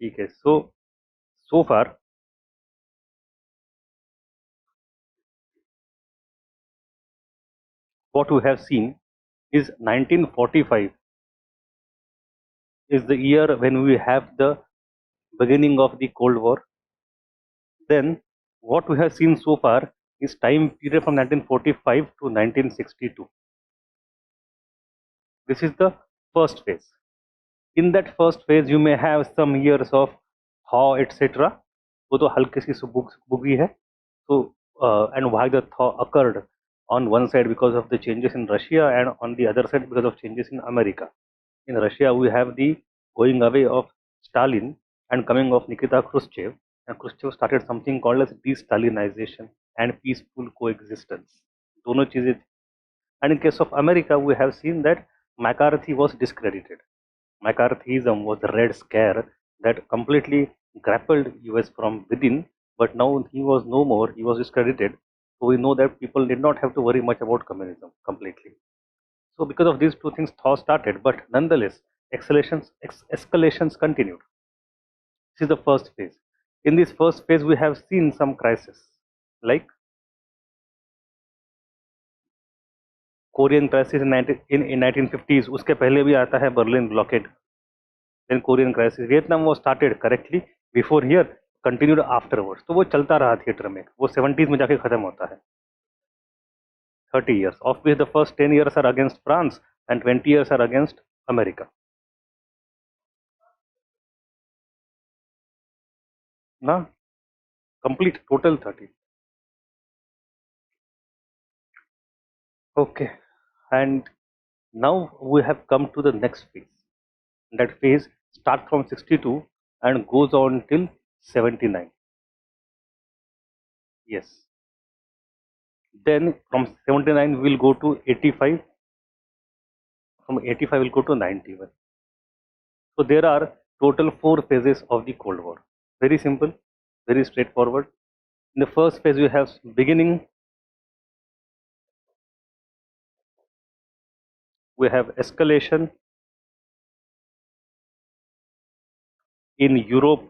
ठीक है. So far what we have seen is 1945 is the year when we have the beginning of the Cold War. Then what we have seen so far is time period from 1945 to 1962. This is the first phase. In that first phase, you may have some years of thaw, etc. वो तो हल्की सी बुगी है. So, and why the thaw occurred on one side because of the changes in Russia, and on the other side because of changes in America. In Russia, we have the going away of Stalin and coming of Nikita Khrushchev, and Khrushchev started something called as de-Stalinization and peaceful coexistence. दोनों चीजें. And in case of America, we have seen that McCarthy was discredited. McCarthyism was the Red Scare that completely grappled US from within, but now he was no more, he was discredited. So we know that people did not have to worry much about communism completely. So because of these two things, thaw started, but nonetheless, escalations continued. This is the first phase. In this first phase, we have seen some crisis, like Korean crisis in 1950s. उसके पहले भी आता है Berlin blockade. Then Korean crisis. Vietnam वो started correctly before here, continued afterwards. तो वो चलता रहा थिएटर में. वो 70s में जाके खत्म होता है. 30 years, of which the first 10 years are against France and 20 years are against America. ना, complete total 30. Okay, and now we have come to the next phase. That phase starts from 62 and goes on till 79. Yes. Then from 79 we'll go to 85. From 85 we'll go to 91. So there are total 4 phases of the Cold War. Very simple, very straightforward. In the first phase we have beginning, we have escalation in Europe.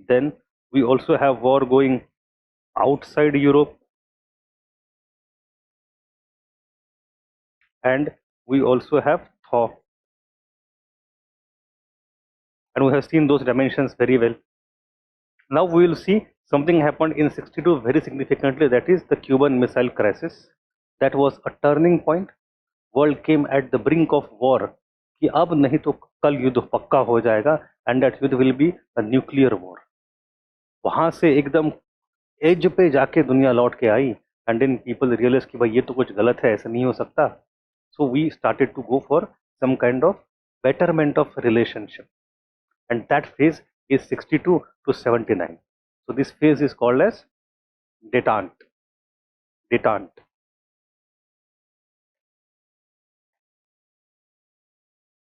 Then we also have war going outside Europe, and we also have thaw. And we have seen those dimensions very well. Now we will see something happened in 62 very significantly, that is the Cuban Missile Crisis. That was a turning point. World came at the brink of war कि अब नहीं तो कल युद्ध पक्का हो जाएगा, and that युद्ध will be a nuclear war. वहां से एकदम एज पे जाके दुनिया लौट के आई, and then people realized कि भाई ये तो कुछ गलत है, ऐसा नहीं हो सकता. So we started to go for some kind of betterment of relationship, and that phase is 62 to 79. So this phase is called as detente. Detente.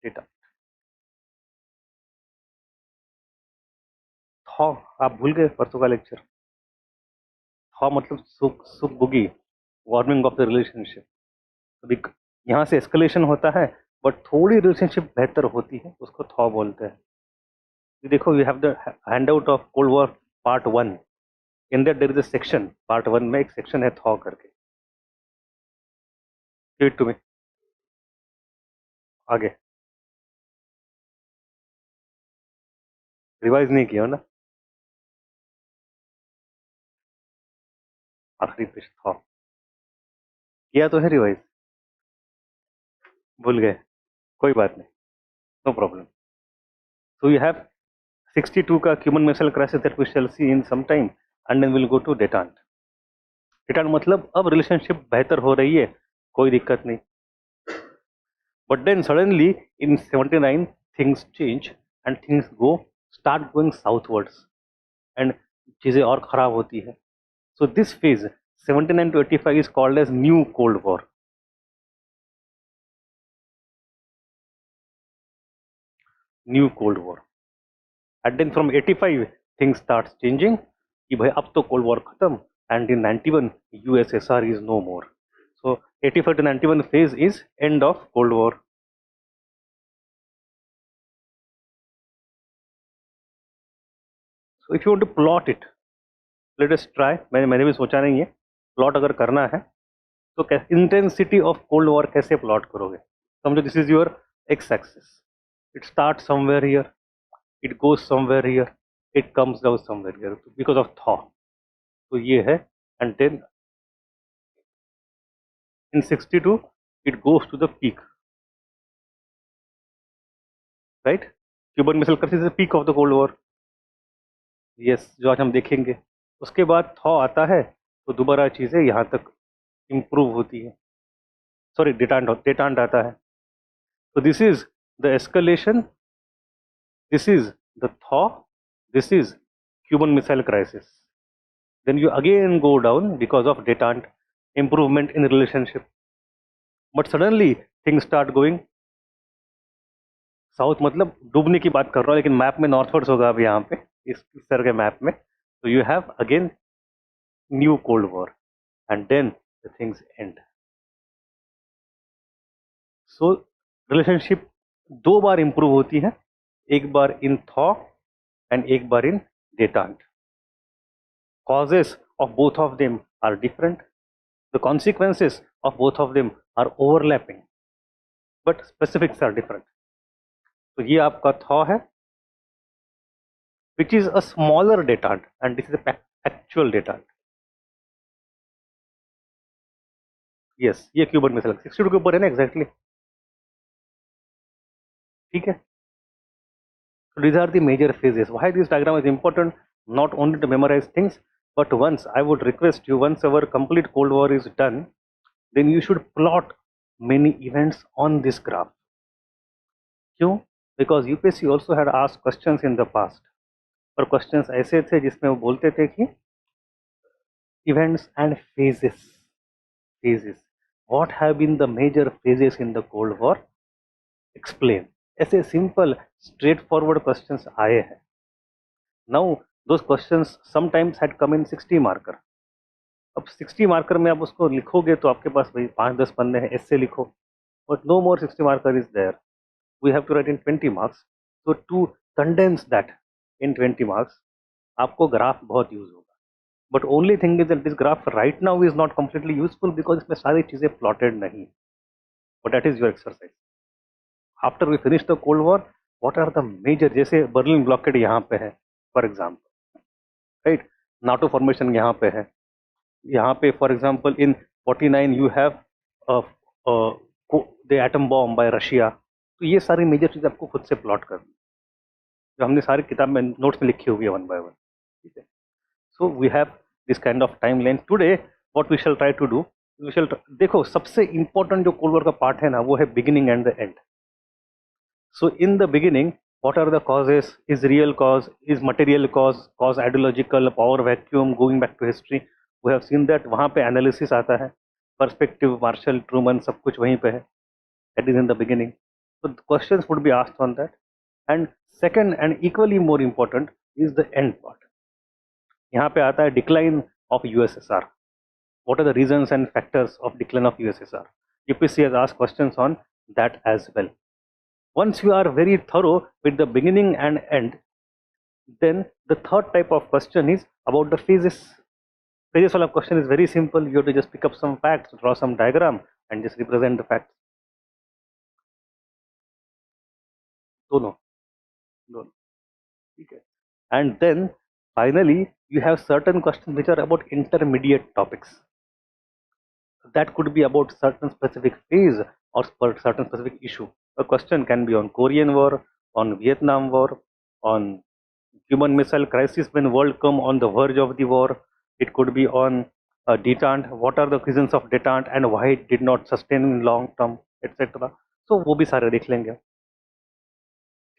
Detente. Thaw आप भूल गए परसों का लेक्चर. थॉ मतलब सुख सुख बुगी, वार्मिंग ऑफ द रिलेशनशिप. यहाँ से एस्केलेशन होता है, बट थोड़ी रिलेशनशिप बेहतर होती है, उसको थॉ बोलते हैं. ये देखो, you have the hand out of cold war part 1. In that there is a section. Part 1 में एक सेक्शन है थॉ करके. Give it to me. आगे रिवाइज नहीं किया ना. आखिरी पेज थॉ किया तो है रिवाइज. भूल गए, कोई बात नहीं, no problem. So you have 62 का Cuban Missile Crisis that we shall see in some time, and then we'll go to detente. detente मतलब अब रिलेशनशिप बेहतर हो रही है, कोई दिक्कत नहीं. But then suddenly in 79 things change and things start going southwards, and चीजें और खराब होती है. So this phase 79 to 85 is called as New Cold War. New Cold War. And then from 85 things starts changing कि भाई अब तो Cold War खत्म, and in 91 USSR is no more. So 85 to 91 phase is end of Cold War. So if you want to plot it, let us try. मैंने भी सोचा नहीं है, प्लॉट अगर करना है तो इंटेंसिटी ऑफ कोल्ड वॉर कैसे प्लॉट करोगे? समझो this is your x axis, it start somewhere here, it goes somewhere here, it comes down somewhere here because of thaw. तो ये है, and then in 62 it goes to the peak, right? Cuban Missile Crisis is the peak of the Cold War, yes, जो आज हम देखेंगे। उसके बाद thaw आता है तो दोबारा चीज़ें यहाँ तक इम्प्रूव होती है, सॉरी डेटांट आता है। तो this is the escalation, this is the thaw, this is Cuban Missile Crisis. Then you again go down because of detente, improvement in relationship. But suddenly things start going south, मतलब डूबने की बात कर रहा हूँ, लेकिन मैप में northwards होगा अभी यहाँ पे, इस तरह के मैप में। तो you have again new cold war and then the things end. So relationship दो बार इंप्रूव होती है, एक बार इन थॉ एंड एक बार इन डेटांट। causes of both of them are different, the consequences of both of them are overlapping, but specifics are different. तो ये आपका thaw है, which is a smaller detente, and this is the actual detente. Yes, ये Cuban missile 62 के ऊपर है ना exactly, ठीक है। So these are the major phases. Why this diagram is important? Not only to memorize things, but once I would request you, once our complete Cold War is done, then you should plot many events on this graph. क्यों? Because UPSC also had asked questions in the past, और questions ऐसे थे जिसमें वो बोलते थे कि events and phases, what have been the major phases in the Cold War? Explain. ऐसे simple straightforward questions आए हैं। Now those questions sometimes had come in 60 marker. अब 60 मार्कर में आप उसको लिखोगे तो आपके पास भाई 5-10 पन्ने हैं, ऐसे लिखो, but no more 60 marker is there, we have to write in 20 marks. so to condense that in 20 marks आपको ग्राफ बहुत यूज होगा, but only thing is that this graph right now is not completely useful because इसमें सारी चीजें plotted नहीं, but that is your exercise. After we finish the cold war, what are the major, जैसे Berlin blockade यहाँ पे है for example, right, NATO formation यहाँ पे है, यहाँ पे for example in 49 you have the atom bomb bye Russia. तो ये सारी मेजर चीज़ आपको खुद से प्लॉट करनी, जो हमने सारी किताब में नोट्स में लिखी हुई है वन बाय वन, ठीक है। So we have this kind of time line today. What we shall try to do, we shall, देखो सबसे इंपॉर्टेंट जो कोल्ड वॉर का पार्ट है ना, वो है beginning and the end. So in the beginning what are the causes, is real cause, is material cause ideological, power vacuum, going back to history, we have seen that, वहाँ पे analysis आता है, perspective, martial Truman, सब कुछ वहीं पे है, that is in the beginning. So the questions would be asked on that. And second and equally more important is the end part. यहाँ पे आता है decline of USSR. What are the reasons and factors of decline of USSR? UPSC has asked questions on that as well. Once you are very thorough with the beginning and end, then the third type of question is about the phases. Phases wala question is very simple. You have to just pick up some facts, draw some diagram, and just represent the facts. Dono. Okay. And then finally, you have certain questions which are about intermediate topics. That could be about certain specific phase or certain specific issue. A question can be on Korean War, on Vietnam War, on Cuban Missile Crisis when world come on the verge of the war. It could be on detente, what are the reasons of detente and why it did not sustain in long term, etc. So वो भी सारे देख लेंगे,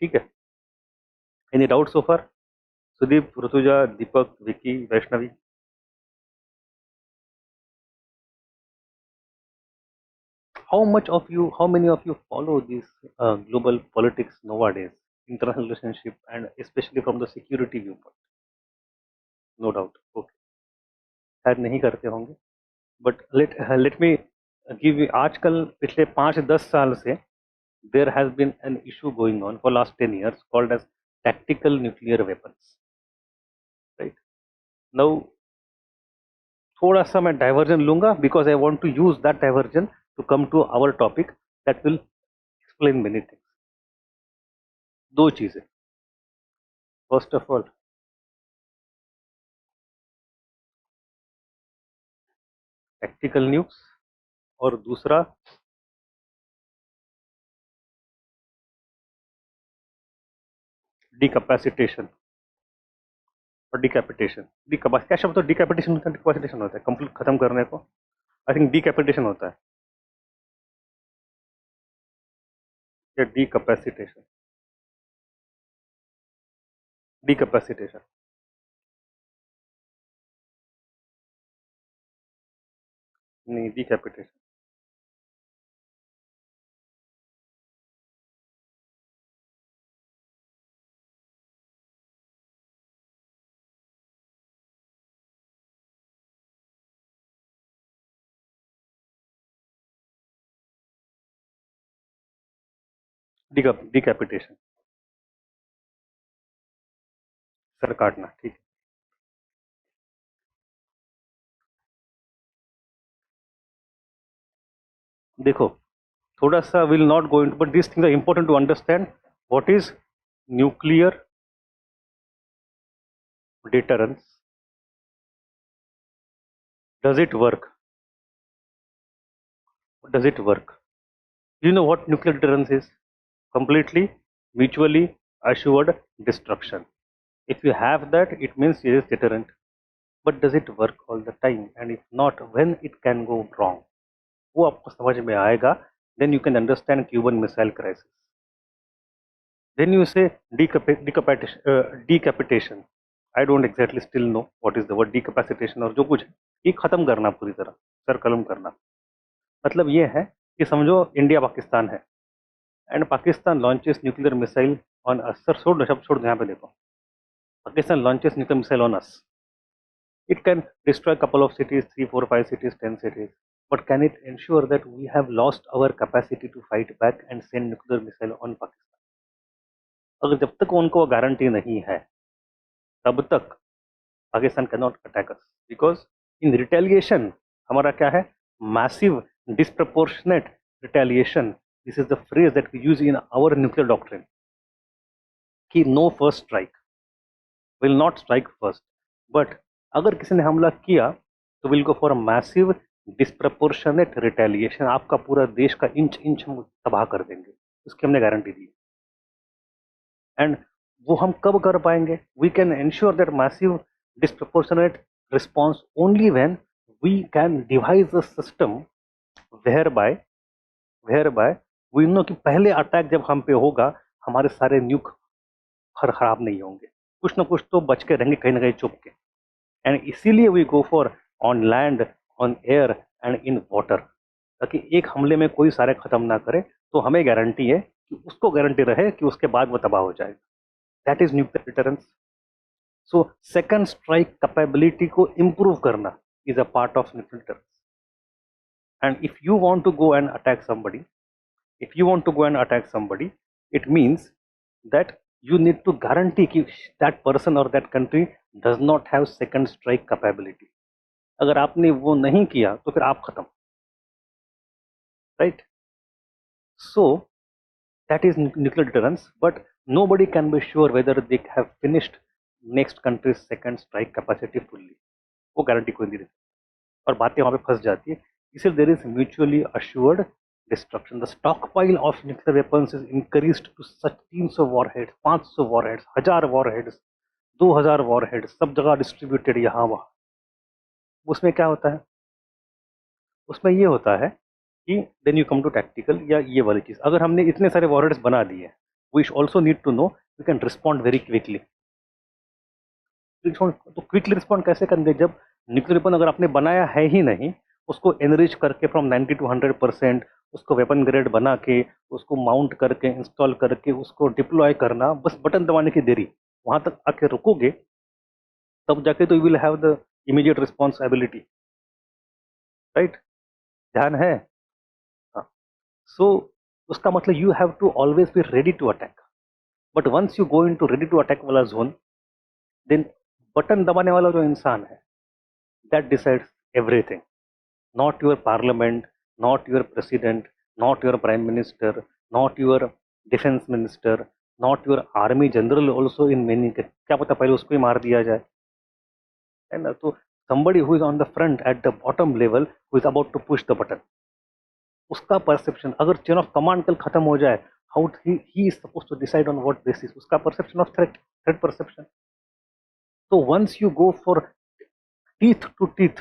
ठीक है। Any doubts so far? Sudeep, Rutuja, Deepak, Vicky, Vaishnavi. How many of you follow this global politics nowadays, international relationship, and especially from the security viewpoint? No doubt. Okay. शायद नहीं करते होंगे, but let me give you. आजकल पिछले 5-10 साल से there has been an issue going on for last 10 years called as tactical nuclear weapons. Right. Now थोड़ा सा मैं डाइवर्जन लूंगा because I want to use that diversion to come to our topic that will explain many things. दो चीजें, first of all tactical nukes, और दूसरा डिकैपेसिटेशन और decapitation. क्या शब्द होता है? डिकैपिटेशन होता है, डिकैपिटेशन होता है कंप्लीट खत्म करने को। आई थिंक डिकैपिटेशन होता है या डिकैपेसिटेशन। डिकैपेसिटेशन, नहीं डिकैपिटेशन। डिकैपिटेशन, सर काटना, ठीक है। देखो, थोड़ा सा will not go into, but this things are important to understand what is nuclear deterrence. Does it work? Does it work? You know what nuclear deterrence is? Completely mutually assured destruction. If you have that, it means it is deterrent. But does it work all the time? And if not, when it can go wrong? वो आपको समझ में आएगा. Then you can understand Cuban Missile Crisis. Then you say decapitation. I don't exactly still know what is the word decapacitation, और जो कुछ है ये खत्म करना पूरी तरह, सर कलम करना. मतलब ये है कि समझो इंडिया पाकिस्तान है and Pakistan launches nuclear missile on us. Sir छोड़ दो, शब्द छोड़ दो, यहाँ पे देखो. Pakistan launches nuclear missile on us. It can destroy couple of cities, 3 4 5 cities, 10 cities, but can it ensure that we have lost our capacity to fight back and send nuclear missile on Pakistan? अगर जब तक उनको guarantee नहीं है तब तक Pakistan can not attack us, because in retaliation हमारा क्या है? Massive disproportionate retaliation. This is the phrase that we use in our nuclear doctrine कि no first strike, will not strike first. But अगर किसी ने हमला किया तो will go for a massive disproportionate retaliation. आपका पूरा देश का इंच इंच हम तबाह कर देंगे, उसकी हमने गारंटी दी. एंड वो हम कब कर पाएंगे? We can ensure that massive disproportionate response only when we can devise a system whereby we know कि पहले अटैक जब हम पे होगा हमारे सारे न्यूक खराब नहीं होंगे, कुछ ना कुछ तो बच के रहेंगे कहीं ना कहीं चुप के. एंड इसीलिए we go for on land, on air and in water, ताकि एक हमले में कोई सारे खत्म ना करे, तो हमें गारंटी है कि उसको गारंटी रहे कि उसके बाद वो तबाह हो जाएगा. That is nuclear deterrence. So second strike capability को इंप्रूव करना is a part of nuclear deterrence. And if you want to go and attack somebody, if you want to go and attack somebody, it means that you need to guarantee कि that person or that country does not have second strike capability. अगर आपने वो नहीं किया तो फिर आप खत्म, right? So that is nuclear deterrence, but nobody can be sure whether they have finished next country's second strike capacity fully. वो गारंटी कोई नहीं देती और बातें वहां पे फंस जाती है. इसलिए there is mutually assured destruction. The stockpile of nuclear weapons is increased to such 300 warheads, 500 warheads, 1000 warheads, 2000 warheads, सब जगह डिस्ट्रीब्यूटेड यहाँ वहाँ. उसमें क्या होता है? उसमें ये होता है कि then you come to tactical या ये वाली चीज. अगर हमने इतने सारे वॉरहेड्स बना दिए, we also need to know we can respond very quickly. तो क्विकली रिस्पॉन्ड कैसे करेंगे? जब न्यूक्लियर वेपन अगर आपने बनाया है ही नहीं, उसको एनरिच करके फ्रॉम 90 to 100%, उसको वेपन ग्रेड बना के, उसको माउंट करके, इंस्टॉल करके, उसको डिप्लॉय करना, बस बटन दबाने की देरी. वहां तक आके रुकोगे तब जाके तो you will have the immediate response ability, right? ध्यान है? हाँ. सो उसका मतलब you have to always be ready to attack. But once you go in to ready to attack वाला जोन, देन बटन दबाने वाला जो इंसान है, that decides everything. Not your parliament, not your president, not your prime minister, not your defense minister, not your army general also in many cases. क्या पता पहले उसको ही मार दिया जाए, है ना? तो somebody who is on the front at the bottom level who is about to push the button, उसका परसेप्शन, अगर चेन ऑफ कमांड कल खत्म हो जाए, how he is suppose to decide on what basis, उसका perception of threat, threat perception. तो once you go for teeth to teeth,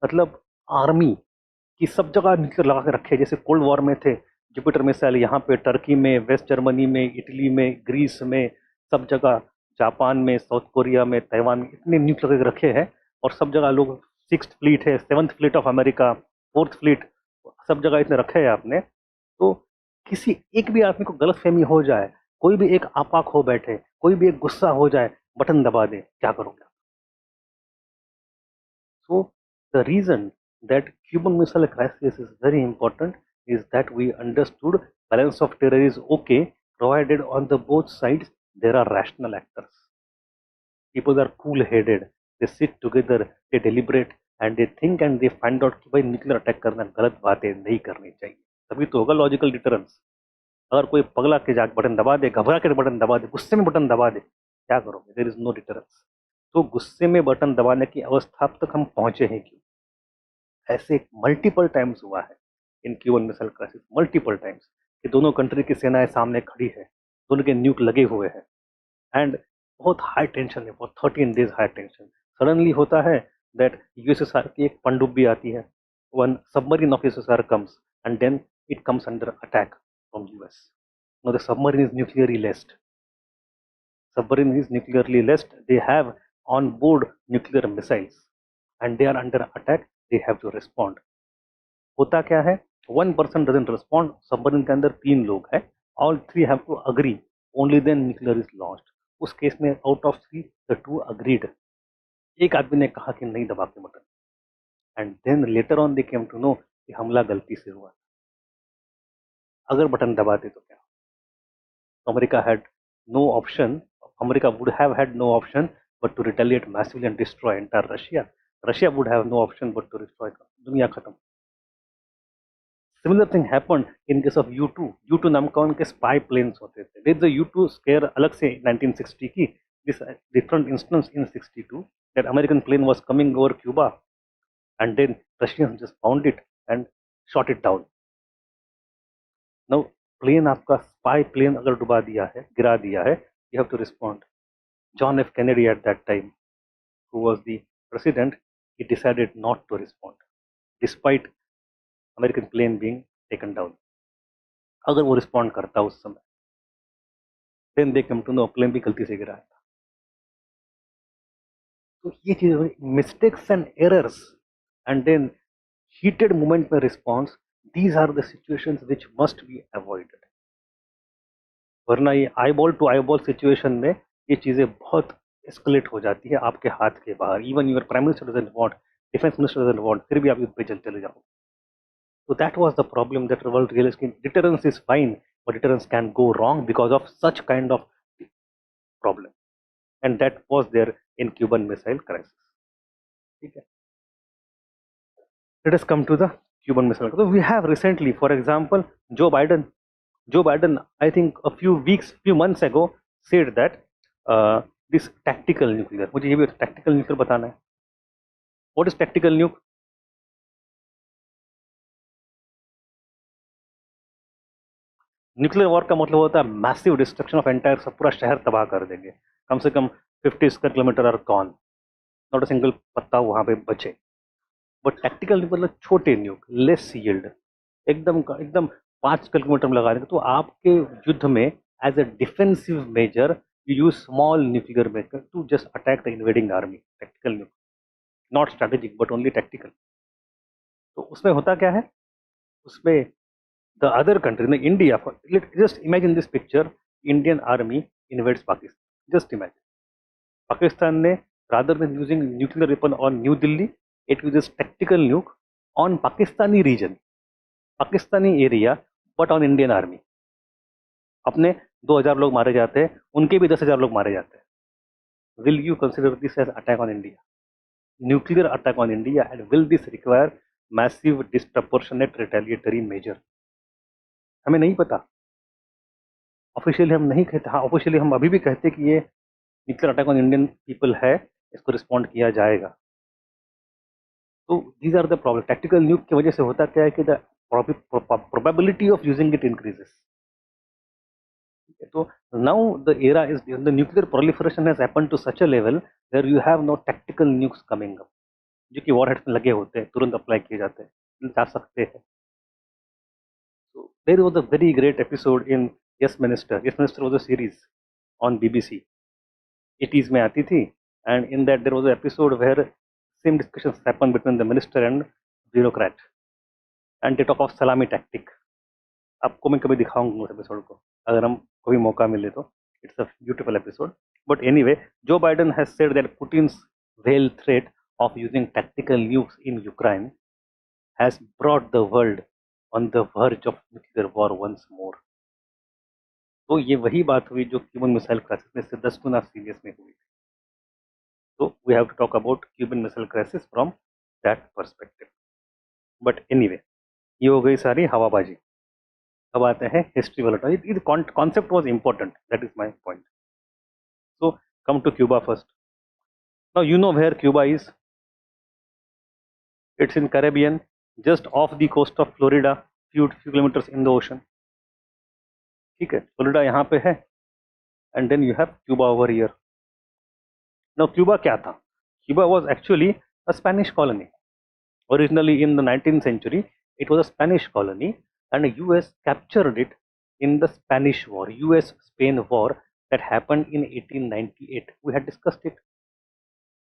मतलब army की सब जगह न्यूक्लियर लगा के रखे, जैसे कोल्ड वॉर में थे जुपिटर मिसाइल, यहाँ पे टर्की में, वेस्ट जर्मनी में, इटली में, ग्रीस में, सब जगह, जापान में, साउथ कोरिया में, ताइवान में, इतने न्यूक्लियर रखे हैं. और सब जगह लोग, सिक्स फ्लीट है, seventh fleet of America, fourth fleet, सब जगह इतने रखे हैं आपने. तो किसी एक भी आदमी को गलत फहमी हो जाए, कोई भी एक आपाक हो बैठे, कोई भी एक गुस्सा हो जाए, बटन दबा दे, क्या करोगे? So the reason that Cuban Missile Crisis is very important is that we understood balance of terror is okay, provided on the both sides there are rational actors. People are cool-headed. They sit together, they deliberate, and they think and they find out कि भाई nuclear attack करना गलत बात है, नहीं करनी चाहिए. तभी तो होगा लॉजिकल डिटरेंस. अगर कोई पगला के जाके बटन दबा दे, घबरा के बटन दबा दे, गुस्से में बटन दबा दे, क्या करोगे? There is no deterrence. तो गुस्से में बटन दबाने की अवस्था तक हम पहुंचे हैं क्यों? ऐसे मल्टीपल टाइम्स हुआ है in Cuban missile crisis, multiple times, कि दोनों कंट्री की सेनाएं सामने खड़ी है, दोनों के न्यूक लगे हुए हैं, एंड बहुत हाई टेंशन है, for 13 days high tension. Suddenly होता है दैट यूएसएसआर की एक पनडुब्बी आती है, one submarine of USSR comes, and then it comes under attack from US. No, the submarine is nuclearly laced. Submarine is nuclearly laced. They have on board nuclear missiles, and they are under attack. They have to respond. होता क्या है? One person doesn't respond. Submarine के अंदर 3 लोग हैं. All 3 have to agree. Only then nuclear is launched. उस case में out of 3, the 2 agreed. एक आदमी ने कहा कि नहीं दबा के button, and then later on they came to know कि हमला गलती से हुआ. अगर बटन दबाते तो क्या? America had no option. America would have had no option but to retaliate massively and destroy entire Russia. Russia would have no option but to destroy दुनिया खत्म. Similar thing happened in case of U2. U2 नाम का उनके spy planes होते थे. There is a U2 scare अलग से 1960 की. This different instance in 62 that American plane was coming over Cuba and then Russians just found it and shot it down. Now plane आपका spy plane अगर डुबा दिया है, गिरा दिया है, you have to respond. John F. Kennedy at that time, who was the president, he decided not to respond, despite American plane being taken down. अगर वो रिस्पॉन्ड करता उस समय, then they come to know plane भी गलती से गिरा था. तो ये चीज, mistakes and errors, and then heated moment में response, these are the situations which must be avoided. वरना ये आईबॉल टू आईबॉल सिचुएशन में ये चीज़ें बहुत एस्केलेट हो जाती है आपके हाथ के बाहर. Even your prime minister doesn't want, defence minister doesn't want, फिर भी आप युद्ध पे चले जाओ. तो that was the problem that world realised कि deterrence is fine but deterrence can go wrong because of such kind of problem, and that was there in Cuban missile crisis. ठीक है, let us come to the Cuban missile. तो we have recently, for example, Joe Biden, I think a few months ago, said that this tactical nuclear, मुझे ये भी tactical nuclear बताना है. What is tactical nuke? Nuclear war का मतलब होता है मैसिव डिस्ट्रक्शन ऑफ एंटायर, सब पूरा शहर तबाह कर देंगे. कम से कम 50 square kilometre are gone, not a single पत्ता वहां पे बचे. बट टैक्टिकल न्यूक मतलब छोटे न्यूक, लेस यील्ड, एकदम 5 किलोमीटर में लगा देंगे. तो आपके युद्ध में as a defensive measure you use small nuclear maker to just attack the invading army. Tactical nuke, not strategic but only tactical. तो उसमें होता क्या है, उसमें द अदर कंट्री ने, India, just imagine this picture, Indian army invades Pakistan. Just imagine, Pakistan ने, rather than using nuclear weapon on New Delhi, it uses tactical nuke on Pakistani region, Pakistani area, but on Indian army. अपने 2000 लोग मारे जाते हैं, उनके भी 10,000 लोग मारे जाते हैं. will you consider this as attack on India? Nuclear attack on India, and will this require massive disproportionate retaliatory measure? हमें नहीं पता, ऑफिशियली हम नहीं कहते, हाँ ऑफिशियली हम अभी भी कहते कि ये nuclear attack on Indian people है, इसको रिस्पॉन्ड किया जाएगा। तो these are the problem. Tactical nuke की वजह से होता क्या है कि the probability of using it increases. So now the era is the nuclear proliferation has happened to such a level where you have no tactical nukes coming up, जो कि war heads में लगे होते हैं, तुरंत अप्लाई किए जाते हैं, जा सकते हैं। So there was a very great episode in Yes Minister. Yes Minister was a series on BBC. 80s में आती थी, and in that there was an episode where same discussions happen between the minister and bureaucrat, and they talk of salami tactic. आपको मैं कभी दिखाऊंगा उस episode को, अगर हम कभी मौका मिले तो। It's a beautiful episode. But anyway, Joe Biden has said that Putin's veiled threat of using tactical nukes in Ukraine has brought the world on the verge of nuclear war once more. तो ये वही बात हुई जो Cuban missile crisis में से 10 गुना serious में हुई थी। तो we have to talk about Cuban missile crisis from that perspective. But anyway, ये हो गई सारी हवाबाजी। अब आते हैं हिस्ट्री वाला topic. Concept was important, that is my point. So come to Cuba first. Now you know where Cuba is. It's in Caribbean, just off the coast of Florida, few kilometres in the ocean. ठीक है, Florida यहाँ पे है, and then you have Cuba over here. Now Cuba क्या था? Cuba was actually a Spanish colony. Originally in the 19th century, it was a Spanish colony, and the US captured it in the Spanish War, US-Spain War that happened in 1898. We had discussed it,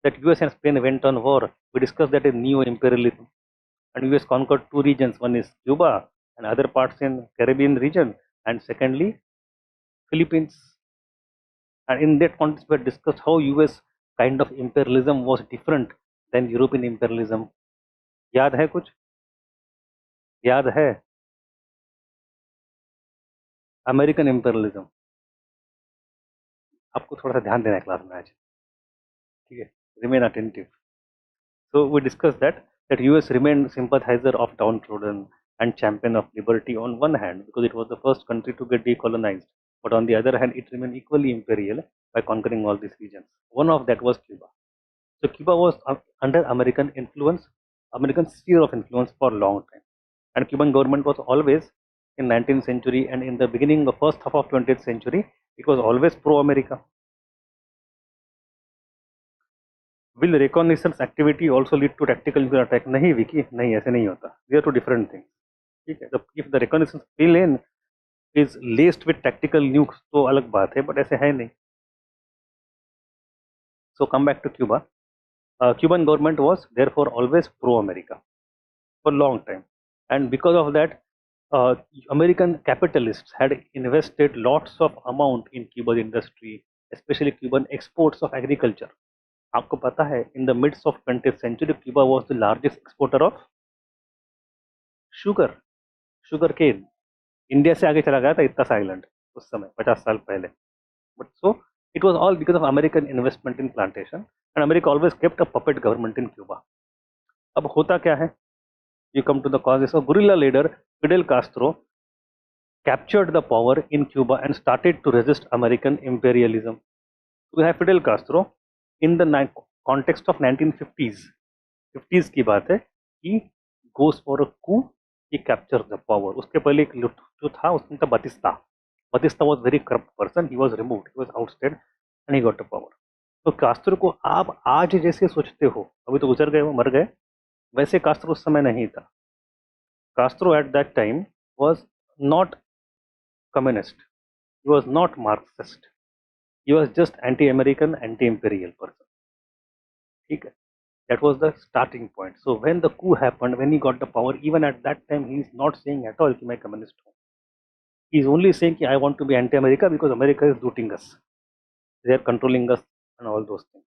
that US and Spain went on war. We discussed that in neo-imperialism, and US conquered two regions. One is Cuba and other parts in Caribbean region, and secondly Philippines. And in that context, we had discussed how US kind of imperialism was different than European imperialism. याद है कुछ? याद है? American imperialism. आपको थोड़ा सा ध्यान देना है क्लास में आज, ठीक है? Remain attentive. So we discuss that US remain sympathiser of downtrodden and champion of liberty on one hand because it was the first country to get decolonized, but on the other hand it remained equally imperial by conquering all these regions. One of that was Cuba. So Cuba was under American influence, American sphere of influence for a long time, and Cuban government was always in 19th century and in the beginning of first half of 20th century, it was always pro-America. Will reconnaissance activity also lead to tactical nuclear attack? नहीं विकी, नहीं, ऐसे नहीं होता। They are two different things. ठीक है, if the reconnaissance plane is laced with tactical nukes तो अलग बात है, but ऐसे है नहीं। So come back to Cuba. Cuban government was therefore always pro-America for a long time, and because of that, American capitalists had invested lots of amount in Cuban industry, especially Cuban exports of agriculture. आपको पता है, in the midst of 20th century, Cuba was the largest exporter of sugar cane. India से आगे चला गया था इतना सा आइलैंड उस समय 50 साल पहले। But so it was all because of American investment in plantation, and America always kept a puppet government in Cuba. अब होता क्या है? You come to the causes. of guerrilla leader Fidel Castro captured the power in Cuba and started to resist American imperialism. We have Fidel Castro in the context of 1950s. 50s की बात है, he goes for a coup, he captures the power. उसके पहले एक जो था उसमें था Batista. Batista was very corrupt person. He was removed. He was ousted, and he got the power. तो कास्ट्रो को आप आज जैसे सोचते हो, अभी तो गुजर गए, वो मर गए, वैसे कास्ट्रो उस समय नहीं था। Castro at that time was not communist. He was not Marxist. He was just anti-American, anti-imperial person. ठीक है? That was the starting point. So when the coup happened, when he got the power, even at that time, he is not saying at all कि मैं communist हूँ. He is only saying कि I want to be anti-America because America is looting us. They are controlling us and all those things.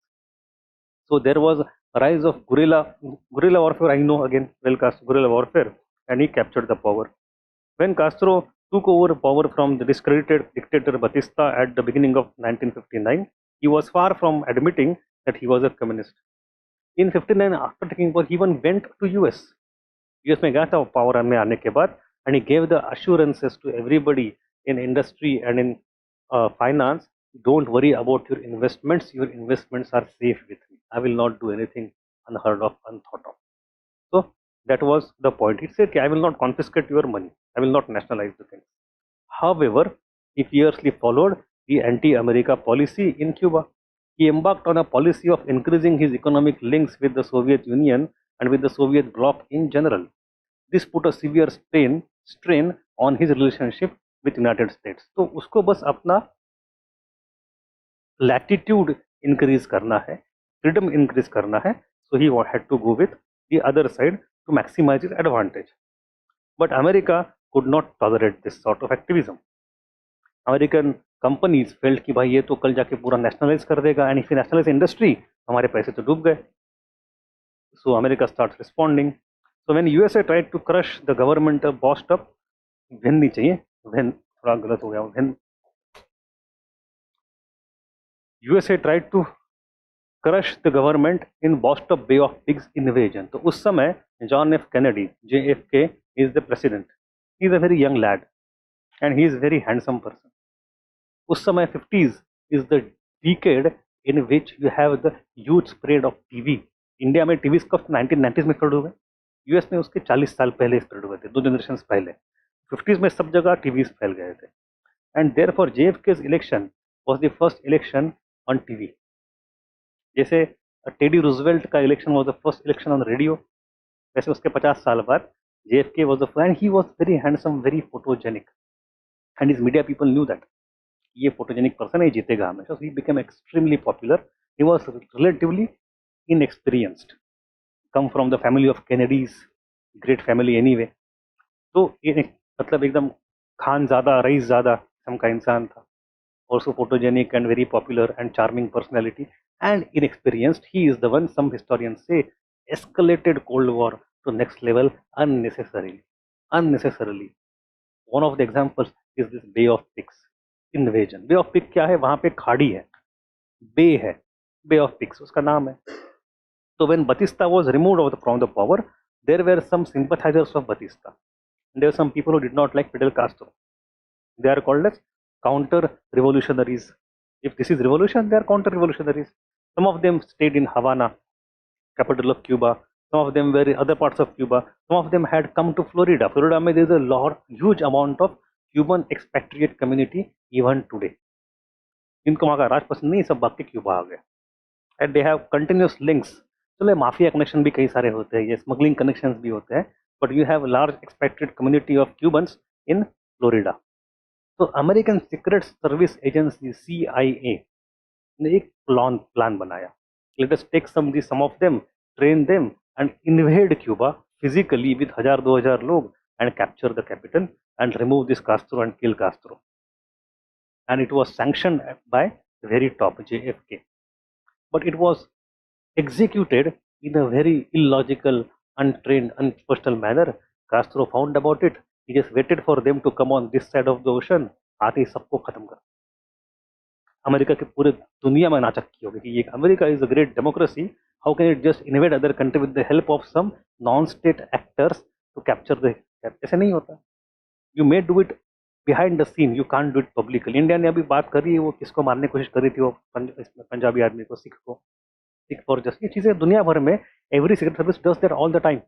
So there was a rise of guerrilla warfare. I know again, guerrilla warfare, and he captured the power. When Castro took over power from the discredited dictator Batista at the beginning of 1959, He was far from admitting that he was a communist. In 59, after taking power, he even went to US. US में गया था power में आने के बाद, and he gave the assurances to everybody in industry and in finance. Don't worry about your investments. Your investments are safe with me. I will not do anything unheard of, unthought of. So that was the point. He said, I will not confiscate your money. I will not nationalize the things. However, he fiercely followed the anti-America policy in Cuba. He embarked on a policy of increasing his economic links with the Soviet Union and with the Soviet bloc in general. This put a severe strain on his relationship with United States. तो उसको बस अपना latitude increase करना है, freedom increase करना है, so he had to go with the other side to maximize his advantage. But America could not tolerate this sort of activism. American companies felt कि भाई ये तो कल जाके पूरा nationalize कर देगा, and if you nationalize industry, हमारे पैसे तो डूब गए. So America starts responding. So when USA tried to crush the government bossed up, when नहीं चाहिए, when थोड़ा गलत हो गया, when USA tried to crush the government in bossed up Bay of Pigs invasion. तो उस समय John F. Kennedy, JFK, is the president. He is a very young lad and he is a very handsome person. उस समय 50s is the decade in which you have the huge spread of TV. India में TV कब 1990s में spread हुए, US में उसके 40 साल पहले स्प्रेड हुए थे, 2 जनरेशन पहले. 50s में सब जगह टीवीज फैल गए थे. And therefore JFK's election was the first election on TV. जैसे टेडी रूजवेल्ट का election was the first election on radio, वैसे उसके 50 साल बाद JFK was the and he was very handsome, very photogenic, and his media people knew that ये photogenic person ही जीतेगा हमेशा. So he become extremely popular. He was relatively inexperienced, come from the family of Kennedys, great family anyway. तो ये मतलब एकदम खान ज़्यादा rice ज़्यादा किस्म का इंसान था. Also photogenic and very popular and charming personality and inexperienced. He is the one, some historians say, escalated Cold War to next level unnecessarily. Unnecessarily. One of the examples is this Bay of Pigs invasion. Bay of Pigs क्या है? वहाँ पे खाड़ी है, बे है, Bay of Pigs उसका नाम है. So when Batista was removed from the power, there were some sympathizers of Batista. There were some people who did not like Fidel Castro. They are called as counter-revolutionaries. If this is revolution, they are counter-revolutionaries. Some of them stayed in Havana, capital of Cuba. Some of them were in other parts of Cuba. Some of them had come to Florida. Florida में there is a huge amount of Cuban expatriate community even today. इनको वहाँ का राज पसंद नहीं, सब बाकी Cuba आ गए. And they have continuous links. चलो माफिया कनेक्शन भी कई सारे होते हैं, ये स्मगलिंग कनेक्शंस भी होते हैं, but you have large expected community of Cubans in Florida. तो American secret service agency CIA ने एक प्लान बनाया. Let us take some of them, train them and invade Cuba physically with 1000-2000 लोग and capture the capital and remove this Castro and kill Castro. And it was sanctioned by very top JFK, but it was executed in a very illogical, untrained, unprofessional manner. Castro found about it. He just waited for them to come on this side of the ocean. आते ही सबको खत्म कर. America के पूरे दुनिया में नाचक की होगी कि ये America is a great democracy. How can it just invade other country with the help of some non state actors to capture the. ऐसे नहीं होता. You may do it behind the scene, you can't do it publicly. India ने अभी बात करी है, वो किसको मारने की कोशिश करी थी, वो पंजाबी आदमी को, सिख को, सिख फॉर जस्ट. ये चीज़ें दुनिया भर में every secret service does that all the time.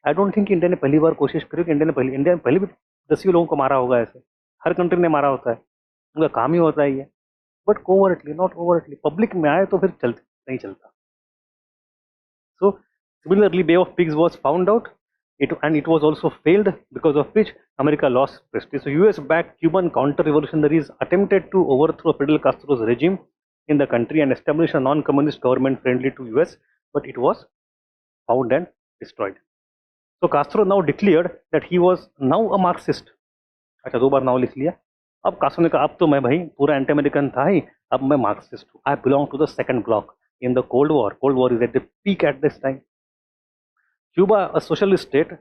I don't think India ने पहली बार कोशिश करी कि इंडिया ने पहले भी 10 लोगों को मारा होगा. ऐसे हर कंट्री ने मारा होता है, उनका काम ही होता है ये. But covertly, not overtly. Public में आए तो फिर नहीं चलता. So similarly Bay of Pigs was found out and it was also failed, because of which America lost prestige. So US-backed Cuban counter-revolutionaries attempted to overthrow Fidel Castro's regime in the country and establish a non-communist government friendly to US, but it was found and destroyed. So Castro now declared that he was now a Marxist. अच्छा, 2 bar now लिख लिया. अब कास्ट्रो ने कहा अब तो मैं भाई पूरा एंटी अमेरिकन था ही, अब मैं मार्क्सिस्ट हूँ. I belong to the second block in the cold war. Cold war is at the peak at this time. Cuba, a socialist state,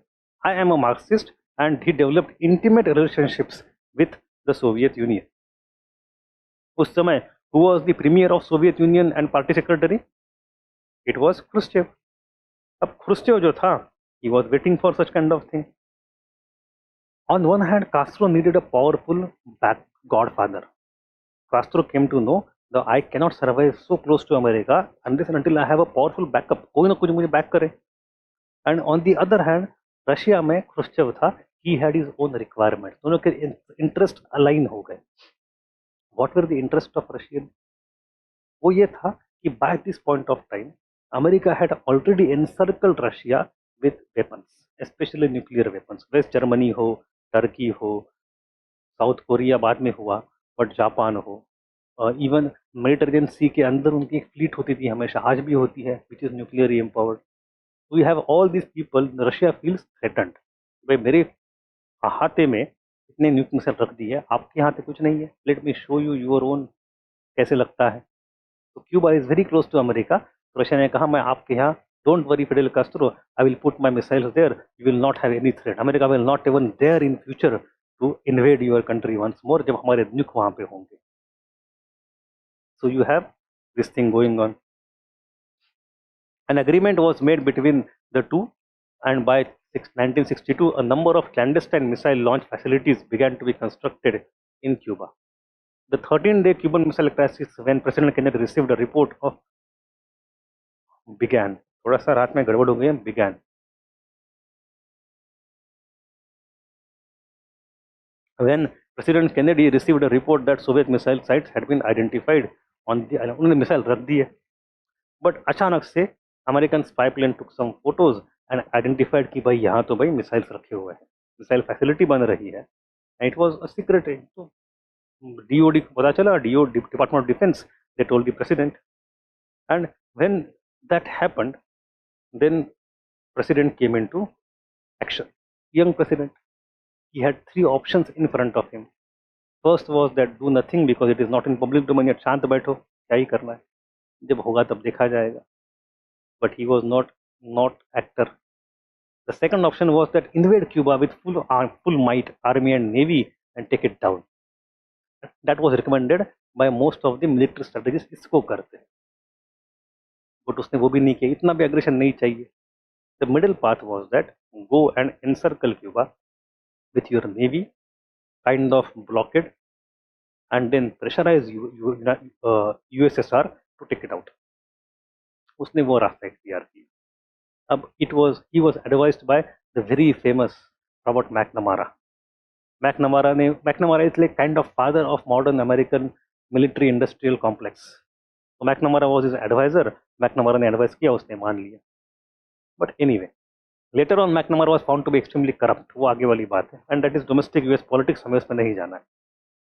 I am a Marxist, and he developed intimate relationships with the Soviet Union. उस समय Who was the premier of Soviet Union and party secretary? It was Khrushchev. अब Khrushchev जो था, he was waiting for such kind of thing. On one hand, Castro needed a powerful godfather. Castro came to know that I cannot survive so close to America unless and until I have a powerful backup. कोई ना कुछ मुझे back करे. And on the other hand, Russia में Khrushchev था, he had his own requirement. दोनों के interest align हो गए. What were the interests of Russian? वो ये था कि by this point of time, America had already encircled Russia with weapons, especially nuclear weapons. West Germany हो, टर्की हो, साउथ कोरिया बाद में हुआ, बट जापान हो, इवन मेडिटेरियन सी के अंदर उनकी एक फ्लीट होती थी, हमेशा आज भी होती है, which is nuclearly empowered. We have all this people. Russia feels threatened. भाई मेरे हाथे में इतने न्यूक्लियर मिसाइल रख दी है, आपके हाथ में कुछ नहीं है, let me show you your own. कैसे लगता है? तो Cuba is very close to America. तो रशिया ने कहा मैं आपके यहाँ, don't worry Fidel Castro, I will put my missiles there, you will not have any threat. America will not even there in future to invade your country once more, जब हमारे nuke वहां पे होंगे. So you have this thing going on. An agreement was made between the two, and by 1962, a number of clandestine missile launch facilities began to be constructed in Cuba. The 13-day Cuban Missile Crisis, when President Kennedy received a report of began. थोड़ा सा रात में गड़बड़ हो गई है, began. When President Kennedy received a report that Soviet missile sites had been identified on the island, उन्होंने missile रख दी है, बट अचानक से American spy plane took some photos and identified कि भाई यहाँ तो भाई मिसाइल्स रखे हुए हैं, मिसाइल फैसिलिटी बन रही है. And it was a secret. तो डीओडी को पता चला, DO department of defence, they told the president. And when that happened, then president came into action. Young president, he had three options in front of him. First was that do nothing because it is not in public domain, yet शांत बैठो, क्या ही करना है, जब होगा तब देखा जाएगा. But he was not actor. The second option was that invade Cuba with full might, army and navy, and take it down. That was recommended by most of the military strategists. इसको करते, but उसने वो भी नहीं किया, इतना भी aggression नहीं चाहिए. The middle path was that go and encircle Cuba with your navy, kind of blockade, and then pressurize USSR to take it out. उसने वो रास्ता इख्तियार किया. अब he was advised by the very famous Robert McNamara. McNamara is like kind of father of modern American military industrial complex. So McNamara was his advisor. McNamara ने advice किया, उसने मान लिया. But anyway, later on McNamara was found to be extremely corrupt. वो आगे वाली बात है, and that is domestic US politics, हमें इसमें नहीं जाना है.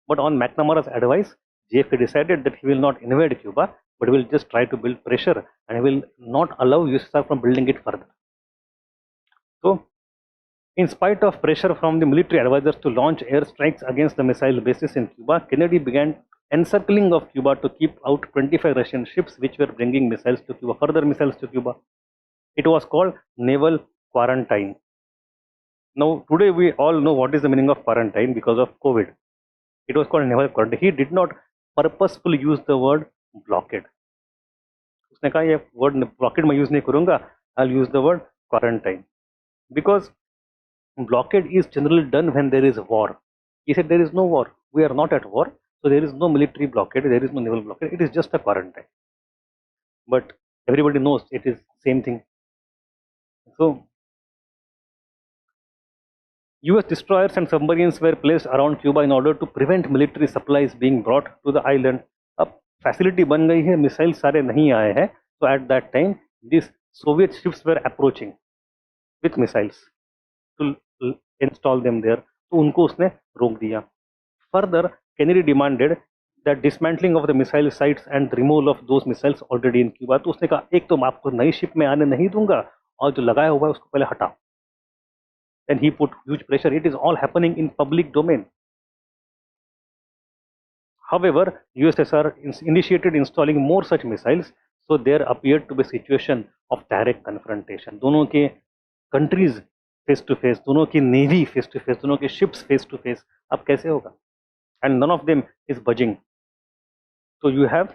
But on McNamara's advice, JFK decided that he will not invade Cuba, but will just try to build pressure and he will not allow USSR from building it further. So, in spite of pressure from the military advisors to launch airstrikes against the missile bases in Cuba, Kennedy began encircling of Cuba to keep out 25 Russian ships which were bringing missiles to Cuba, further missiles to Cuba. It was called naval quarantine. Now, today we all know what is the meaning of quarantine because of COVID. It was called naval quarantine. He did not purposefully use the word blockade. उसने कहा ये word blockade मैं use नहीं करूँगा, I'll use the word quarantine. Because blockade is generally done when there is a war. He said there is no war. We are not at war. So there is no military blockade. There is no naval blockade. It is just a quarantine. But everybody knows it is same thing. So US destroyers and submarines were placed around Cuba in order to prevent military supplies being brought to the island. अब facility बन गई है, missile सारे नहीं आए हैं. So at that time, these Soviet ships were approaching with missiles to install them there. तो उनको उसने रोक दिया. Further, Kennedy demanded that dismantling of the missile sites and removal of those missiles already in Cuba. तो उसने कहा एक तो मैं आपको नई शिप में आने नहीं दूंगा और जो लगाया हुआ है उसको पहले हटाओ. And he put huge pressure. It is all happening in public domain. However, USSR initiated installing more such missiles, so there appeared to be a situation of direct confrontation. दोनों के countries face to face, दोनों की navy face to face, दोनों के ships face to face. अब कैसे होगा? And none of them is budging. तो you have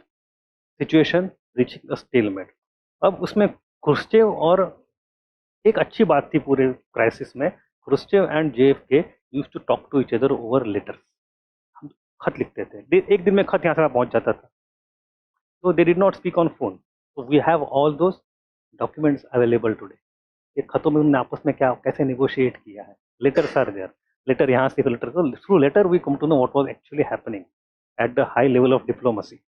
situation reaching a stalemate. अब उसमें क्रुश्चेव और एक अच्छी बात थी पूरे क्राइसिस में, Khrushchev and JFK used to talk to each other over letters. हम खत लिखते थे, एक दिन में खत यहाँ से वहाँ पहुँच जाता था। तो they did not speak on phone. तो we have all those documents available today. ये खतों में उन्होंने आपस में क्या कैसे निगोशिएट किया है। लेटर्स आर देयर, लेटर यहाँ से लेटर, तो through letter we come to know what was actually happening at the high level of diplomacy.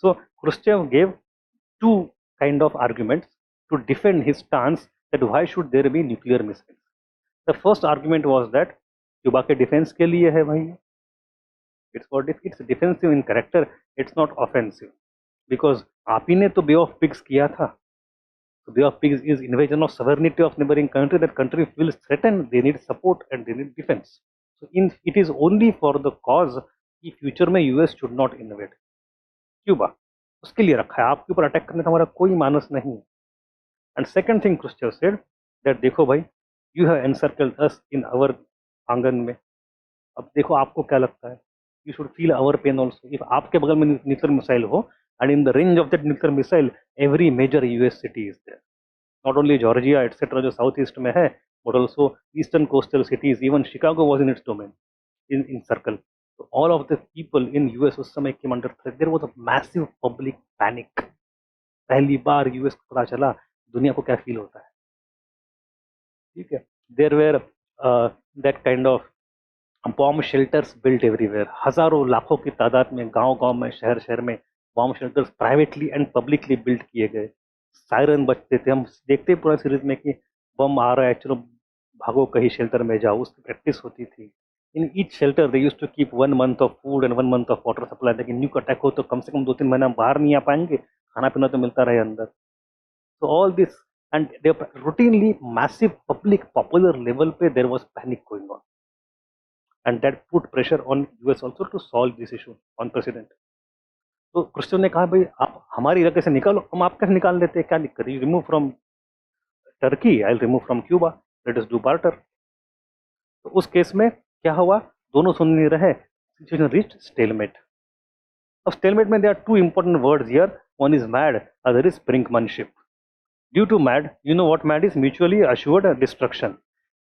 So Khrushchev gave two kind of arguments to defend his stance that why should there be nuclear missiles. The first argument was that Cuba के defence के लिए है भाई, it's defensive in character, it's not offensive, because आप ही ने तो बे of pigs किया था। So Bay of Pigs is invasion of sovereignty of neighboring country. That country feels threatened, they need support and they need defense. So it is only for the cause कि future में US should not invade Cuba, उसके लिए रखा है। आपके ऊपर attack करने का हमारा कोई मानस नहीं है। And second thing Khrushchev said that देखो भाई, you have encircled us in our आंगन में। अब देखो आपको क्या लगता है, you should feel our pain also. If आपके बगल में न्यूक्लियर मिसाइल हो and in the range of that nuclear missile every major US city is there, not only Georgia etcetera जो साउथ ईस्ट में है, but also eastern coastal cities, even Chicago was in its domain in circle. So all of the people in US उस समय came under threat. There was a massive public panic. पहली बार US को पता चला दुनिया को क्या फील होता है। ठीक है, there were that kind of bomb shelters built everywhere. हजारों लाखों की तादाद में गांव गांव में शहर शहर में bomb shelters privately and publicly built किए गए। सायरन बजते थे, हम देखते पूरा सीरीज में कि बम आ रहा है, चलो भागो कहीं शेल्टर में जाओ, उसकी प्रैक्टिस होती थी। In each shelter they use to keep 1 month of food and 1 month of water supply, लेकिन न्यू अटैक हो तो कम से कम 2-3 महीना बाहर नहीं आ पाएंगे, खाना पीना तो मिलता रहे अंदर। So all this, and they routinely massive public popular level पे there was panic going on, and that put pressure on US also to solve this issue on president. तो क्रुश्चेव ने कहा भाई आप हमारे इलाके से निकालो, हम आप कैसे निकाल लेते हैं, क्या दिक्कत है, you remove from Turkey, I remove from Cuba, let us do barter. तो उस केस में क्या हुआ, दोनों सुन नहीं रहे, सिचुएशन रीच्ड स्टेलमेट। अब स्टेलमेट में there are two important words here, one is MAD, other is brinkmanship. Due to MAD, you know what MAD is? Mutually assured destruction.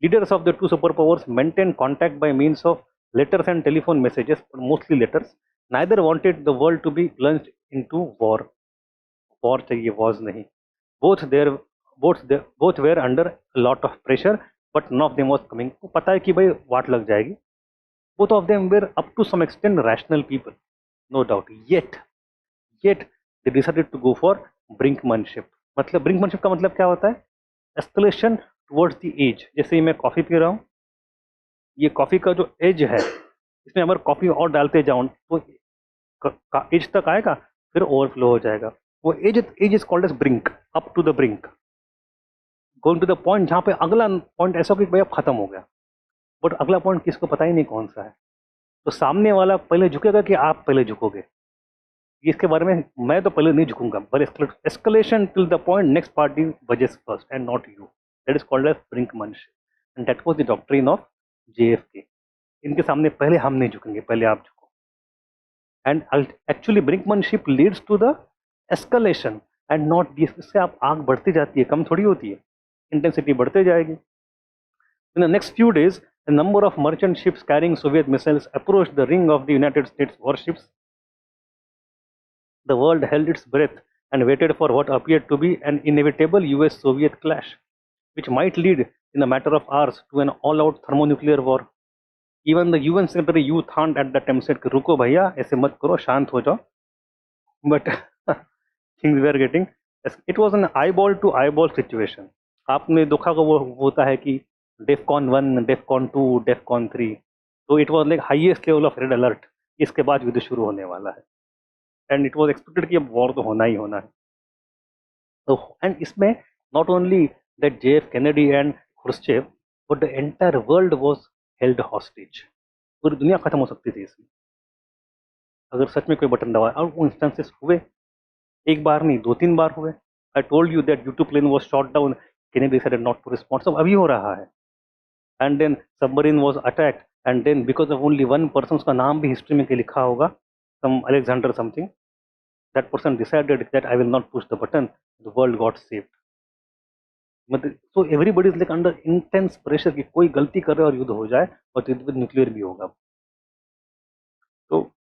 Leaders of the two superpowers maintained contact by means of letters and telephone messages, but mostly letters. Neither wanted the world to be plunged into war. War चाहिए, wars नहीं. Both were under a lot of pressure, but none of them was coming. को पता है कि भाई वाट लग जाएगी. Both of them were up to some extent rational people, no doubt. Yet they decided to go for brinkmanship. मतलब brinkmanship का मतलब क्या होता है, एस्केलेशन टुवर्ड्स द एज। जैसे ही मैं कॉफी पी रहा हूँ, ये कॉफी का जो एज है, इसमें अगर कॉफी और डालते जाऊं तो एज तक आएगा, फिर ओवरफ्लो हो जाएगा। वो edge is called edge brink, up to the brink, going to the point जहाँ पे अगला पॉइंट ऐसा कि भाई अब खत्म हो गया, बट अगला पॉइंट किसको पता ही नहीं कौन सा है। तो सामने वाला पहले झुकेगा कि आप पहले झुकोगे, इसके बारे में मैं तो पहले नहीं झुकूंगा, but escalation till the point next party budges first and not you, that is called as brinkmanship, and that was the doctrine of JFK. इनके सामने पहले हम नहीं झुकेंगे, पहले आप झुको। And actually brinkmanship leads to the escalation and not this. इससे आप आग बढ़ती जाती है, कम थोड़ी होती है, इंटेंसिटी बढ़ते जाएगी। In the next few days the number of merchant ships carrying Soviet missiles approached the ring of the United states warships. The world held its breath and waited for what appeared to be an inevitable US-Soviet clash, which might lead in a matter of hours to an all-out thermonuclear war. Even the UN Secretary Yu Thant at the time said, "रुको भैया, ऐसे मत करो, शांत हो जाओ." But things were getting. It was an eyeball to eyeball situation. आपने देखा को वो होता है कि DEFCON 1, DEFCON 2, DEFCON 3. तो it was like highest level of red alert. इसके बाद युद्ध शुरू होने वाला है। एंड इट वॉज एक्सपेक्टेड कि अब वॉर तो होना ही होना है। तो एंड इसमें not only that JF Kennedy and Khrushchev, but the entire world was held hostage. पूरी दुनिया खत्म हो सकती थी इसमें अगर सच में कोई बटन दबाया। और वो इंस्टेंसेस हुए, एक बार नहीं 2-3 बार हुए। I told you that U2 plane was shot down, Kennedy decided not to respond. सब अभी हो रहा है। And then submarine was attacked, and then because of only one person, उसका नाम भी हिस्ट्री में लिखा होगा, some Alexander something. That person decided that I will not push the button. The world got saved. मतलब so everybody is like under intense pressure कि कोई गलती करे और युद्ध हो जाए और युद्ध with nuclear भी होगा. So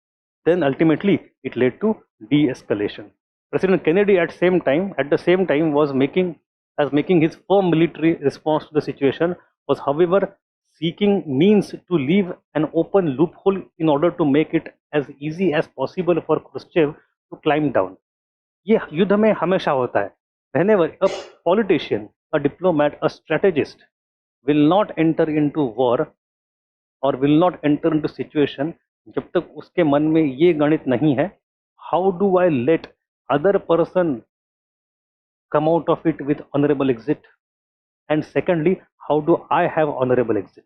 then ultimately it led to de-escalation. President Kennedy at the same time was making his firm military response to the situation, was however seeking means to leave an open loophole in order to make it as easy as possible for Khrushchev to climb down. ये युद्ध में हमेशा होता है. Whenever a politician, a diplomat, a strategist will not enter into war or will not enter into situation जब तक उसके मन में ये गणित नहीं है, how do I let other person come out of it with honorable exit, and secondly how do I have honorable exit.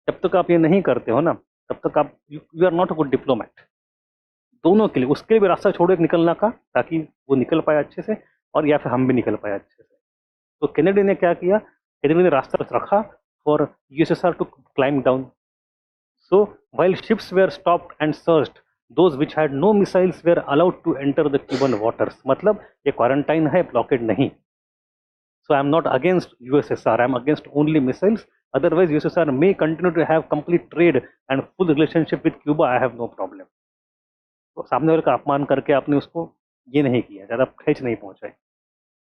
जब तक आप ये नहीं करते हो ना, तब तक आप you are not a good diplomat. दोनों के लिए, उसके लिए भी रास्ता छोड़ो एक निकलना का, ताकि वो निकल पाए अच्छे से और या फिर हम भी निकल पाए अच्छे से. तो केनेडी ने क्या किया, केनेडी ने रास्ता रखा for USSR to climb down. So while ships were stopped and searched, those which had no missiles were allowed to enter the Cuban waters. मतलब ये क्वारंटाइन है, ब्लॉकेड नहीं. So I am not against USSR. I am against only missiles. Otherwise, USSR may continue to have complete trade and full relationship with Cuba. I have no problem. तो सामने वाले का अपमान करके आपने उसको ये नहीं किया, ज़्यादा खींच नहीं पहुंचाए.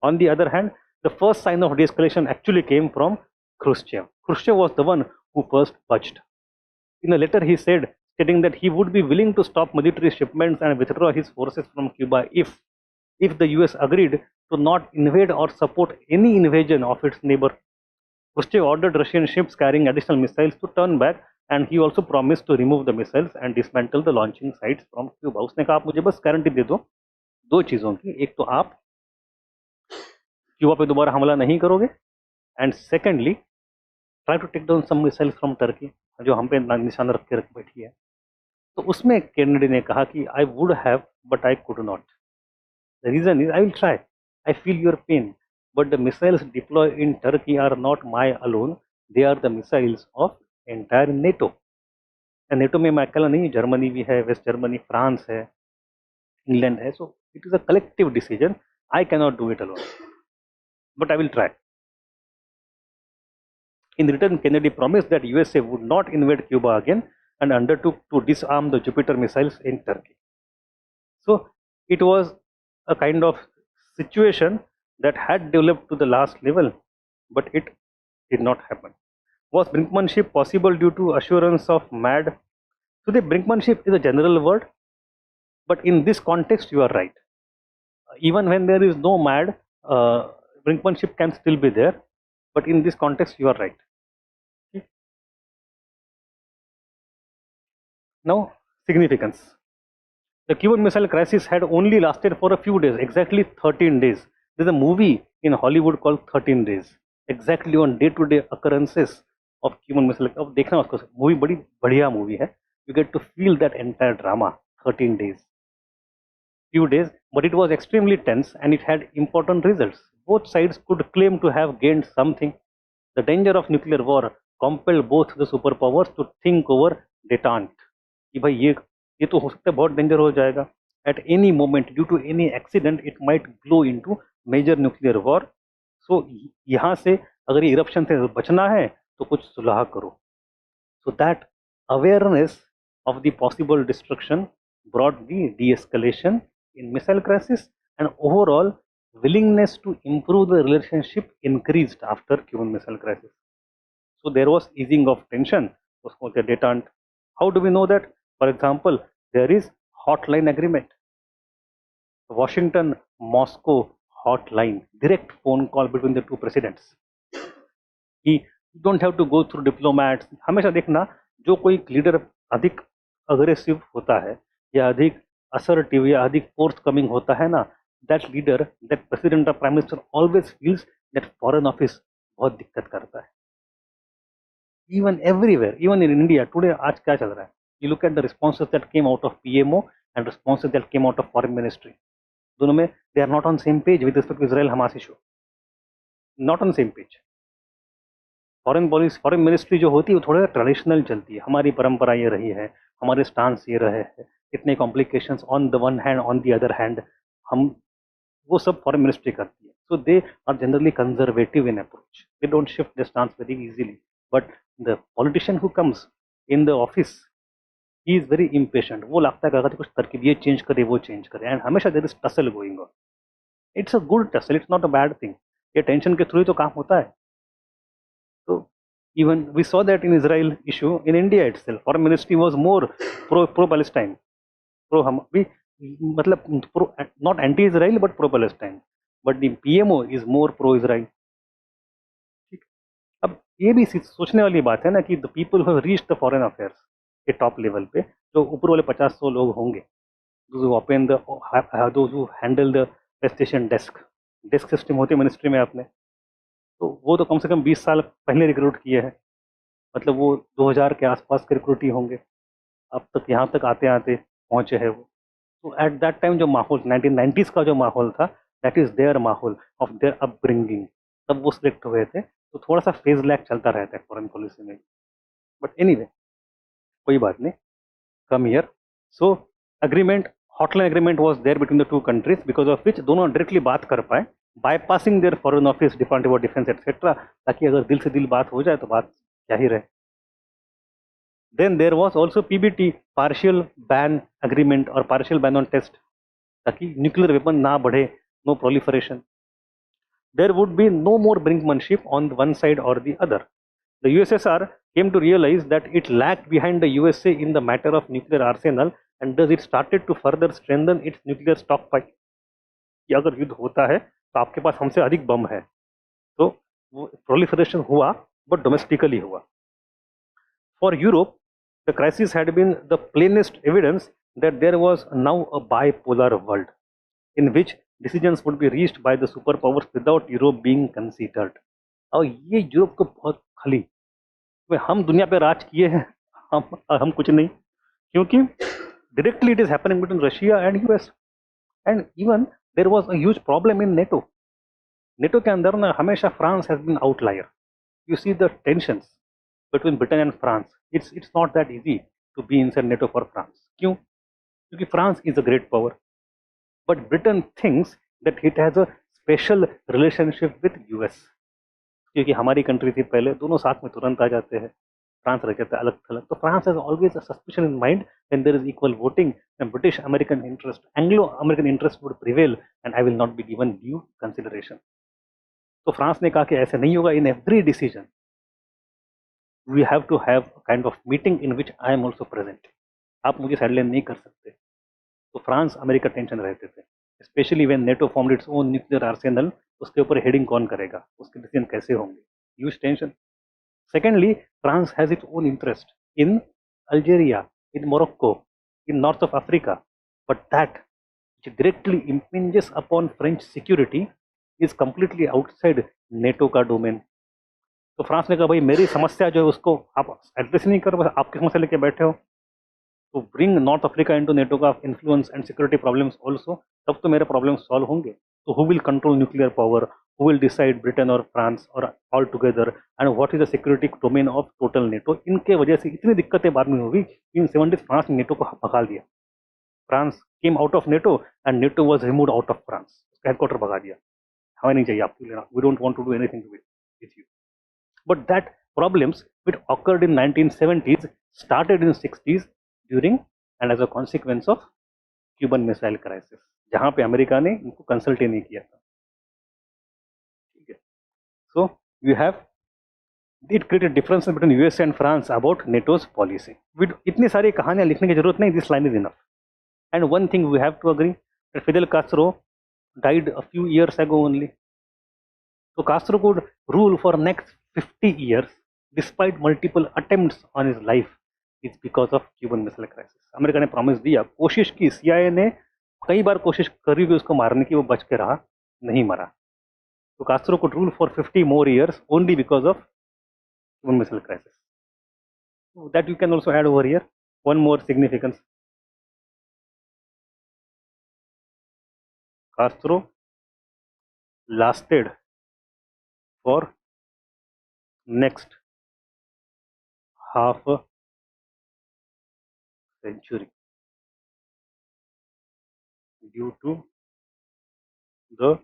On the other hand, the first sign of de-escalation actually came from Khrushchev. Khrushchev was the one who first budged. In a letter he said, stating that he would be willing to stop military shipments and withdraw his forces from Cuba if the US agreed to not invade or support any invasion of its neighbor. Khrushchev ordered Russian ships carrying additional missiles to turn back, and he also promised to remove the missiles and dismantle the launching sites from Cuba. उसने कहा आप मुझे बस guarantee दे दो चीज़ों की, एक तो आप क्यूबा पे दोबारा हमला नहीं करोगे, and secondly try to take down some missiles from Turkey, जो हम पे निशाना रख के बैठी है. तो उसमें केनेडी ने कहा कि I would have but I could not. The reason is I will try, I feel your pain, but the missiles deploy in Turkey are not my alone, they are the missiles of entire NATO. NATO में मैं अकेला नहीं, Germany भी है, West Germany, France है, England है. So it is a collective decision. I can not do it alone, but I will try. In return, Kennedy promised that USA would not invade Cuba again and undertook to disarm the Jupiter missiles in Turkey. So it was a kind of situation that had developed to the last level, but it did not happen. Was brinkmanship possible due to assurance of MAD? So the brinkmanship is a general word, but in this context you are right. Even when there is no MAD, brinkmanship can still be there, but in this context you are right. Okay. Now significance. The Cuban Missile Crisis had only lasted for a few days, exactly 13 days. There is a movie in Hollywood called 13 Days, exactly on day-to-day occurrences of Cuban Missile. अब देखना उसको, movie बड़ी बढ़िया movie है. You get to feel that entire drama. 13 days, few days, but it was extremely tense and it had important results. Both sides could claim to have gained something. The danger of nuclear war compelled both the superpowers to think over detente. कि भाई ये तो हो सकता है बहुत danger हो जाएगा. At any moment, due to any accident, it might glow into major nuclear war. So यहाँ से अगर ये eruption से बचना है तो कुछ सुलह करो. So that awareness of the possible destruction brought the de-escalation in missile crisis, and overall willingness to improve the relationship increased after Cuban Missile Crisis. So there was easing of tension, उसको बोलते हैं detente. How do we know that? For example, there is hotline agreement, Washington Moscow hotline, direct phone call between the two presidents. You don't have to go through diplomats. हमेशा देखना, जो कोई leader अधिक aggressive होता है या अधिक assertive या अधिक forthcoming होता है ना, that leader, that president or prime minister always feels that foreign office बहुत दिक्कत करता है. Even everywhere, even in India today, आज क्या चल रहा है? You look at the responses that came out of PMO and responses that came out of foreign ministry. दोनों में they are not on same page with respect to Israel-Hamas issue. Not on same page. Foreign policy, foreign ministry जो होती है वो थोड़ा traditional चलती है. हमारी परंपरा ये रही है, हमारे स्टांस ये रहे हैं. इतने complications on the one hand, on the other hand, हम वो सब फॉरेन मिनिस्ट्री करती है. So they are generally conservative in approach, they don't shift their stance very easily. But the politician who comes in the office, he is very impatient. वो लगता है कि अगर कुछ तरकीब ये चेंज करे वो चेंज करे, एंड हमेशा there is tussle going on. It's a good tussle, it's not a bad thing. ये टेंशन के थ्रू ही तो काम होता है. तो even we saw that in Israel issue, in India itself foreign ministry was more pro Palestine, pro हम भी, मतलब pro, not anti Israel but pro Palestine, but the PMO is more pro Israel. ठीक. अब ये भी सोचने वाली बात है ना कि the people who reach the foreign affairs के टॉप लेवल पे, जो ऊपर वाले 50-100 लोग होंगे, those who open the, those who handle the PlayStation desk system होती है मिनिस्ट्री में अपने, तो वो तो कम से कम 20 साल पहले रिक्रूट किए हैं. मतलब वो 2000 के आसपास के रिक्रूट ही होंगे, अब तक यहाँ तक आते आते पहुँचे हैं वो. तो एट दैट टाइम जो माहौल 1990s का जो माहौल था, दैट इज देयर माहौल ऑफ देयर अपब्रिंगिंग, तब वो सिलेक्ट हुए थे. तो थोड़ा सा फेज लैग चलता रहता है फॉरेन पॉलिसी में. बट एनीवे, कोई बात नहीं. Come here. So agreement, hotline agreement was there between the two countries, because of which दोनों डायरेक्टली बात कर पाए, bypassing their foreign office, department of defence etcetera, ताकि अगर दिल से दिल बात हो जाए तो बात क्या ही रहे. Then there was also PBT, partial ban agreement or partial ban on test, ताकि न्यूक्लियर वेपन ना बढ़े, no proliferation. There would be no more brinkmanship on one side or the other. The USSR came to realize that it lagged behind the USA in the matter of nuclear arsenal, and thus it started to further strengthen its nuclear stockpile. कि अगर युद्ध होता है तो आपके पास हमसे अधिक बम है. तो वो प्रोलिफरेशन हुआ, बट डोमेस्टिकली हुआ. For Europe, the crisis had been the plainest evidence that there was now a bipolar world in which decisions would be reached by the superpowers without Europe being considered. और ये Europe को बहुत खली, हम दुनिया पे राज किए हैं, हम कुछ नहीं, क्योंकि directly it is happening between Russia and US. And even there was a huge problem in NATO. NATO के अंदर ना हमेशा France has been outlier. You see the tensions between Britain and France. It's not that easy to be inside NATO for France. क्यों? क्योंकि France is a great power, but Britain thinks that it has a special relationship with US. क्योंकि हमारी country थी पहले, दोनों साथ में तुरंत आ जाते हैं. फ्रांस रह जाता है अलग थलग. तो France has always a suspicion in mind when there is equal voting, and British American interest, Anglo American interest would prevail, and I will not be given due consideration. तो फ्रांस ने कहा कि ऐसे नहीं होगा. In every decision we have to have a kind of meeting in which I am also present. आप मुझे sideline नहीं कर सकते. तो फ्रांस अमेरिका टेंशन रहते थे, specially when NATO formed its own nuclear Arsenal. उसके ऊपर हेडिंग कौन करेगा, उसके डिसीजन कैसे होंगे, huge tension. Secondly, France has its own interest in Algeria, in Morocco, in north of Africa, but that which directly impinges upon French security is completely outside NATO का domain. तो France ने कहा भाई मेरी समस्या जो है उसको आप एड्रेस नहीं कर, बस आपकी समस्या लेके बैठे हो. तो bring North Africa into NATO का influence and security problems also, तब तो मेरे प्रॉब्लम्स सॉल्व होंगे. तो who will control nuclear power, who will decide, Britain और फ्रांस और all together, and what is the security domain of total NATO. इनके वजह से इतनी दिक्कतें बाद में हुई. इन 70s फ्रांस ने नेटो को भगा दिया. France came out of NATO and NATO was removed out of France. उसका हेडक्वार्टर भगा दिया, हमें नहीं चाहिए आपको लेना, we don't want to do anything with you. But that problems which occurred in 1970s started in 60s during and as a consequence of Cuban Missile Crisis, जहां पे अमेरिका ने इनको कंसल्ट ही नहीं किया था. ठीक है. So you have, it created difference between US and France about NATO's policy. इतनी सारी कहानियां लिखने की जरूरत नहीं, this line is enough. And one thing we have to agree, Fidel Castro died a few years ago only. So Castro could rule for next 50 years despite multiple attempts on his life. It's because of Cuban Missile Crisis. America ने promise दिया, कोशिश की, CIA ने कई बार कोशिश करी भी उसको मारने की, वो बच के रहा, नहीं मरा. तो Castro could rule for 50 more years only because of Cuban Missile Crisis. So that you can also add over here. One more significance. Castro lasted for next half a century. due to the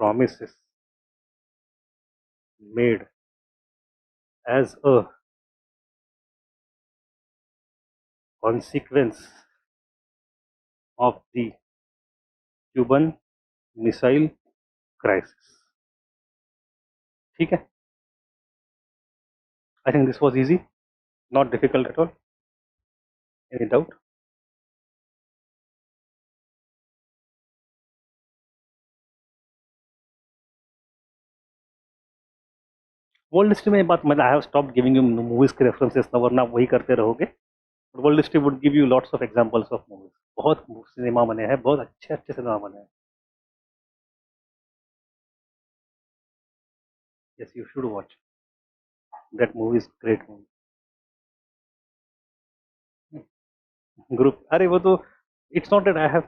promises made as a consequence of the Cuban Missile Crisis. ठीक है? I think this was easy, not difficult at all. Any doubt? World history में बात मतलब I have stop giving you movies के references ना, वरना वही करते रहोगे. World history would give you lots of examples of movies. बहुत सिनेमा बने हैं, बहुत अच्छे अच्छे सिनेमा बने हैं. Yes, you should watch that movie. Is great movie. Group, अरे वो तो it's not that I have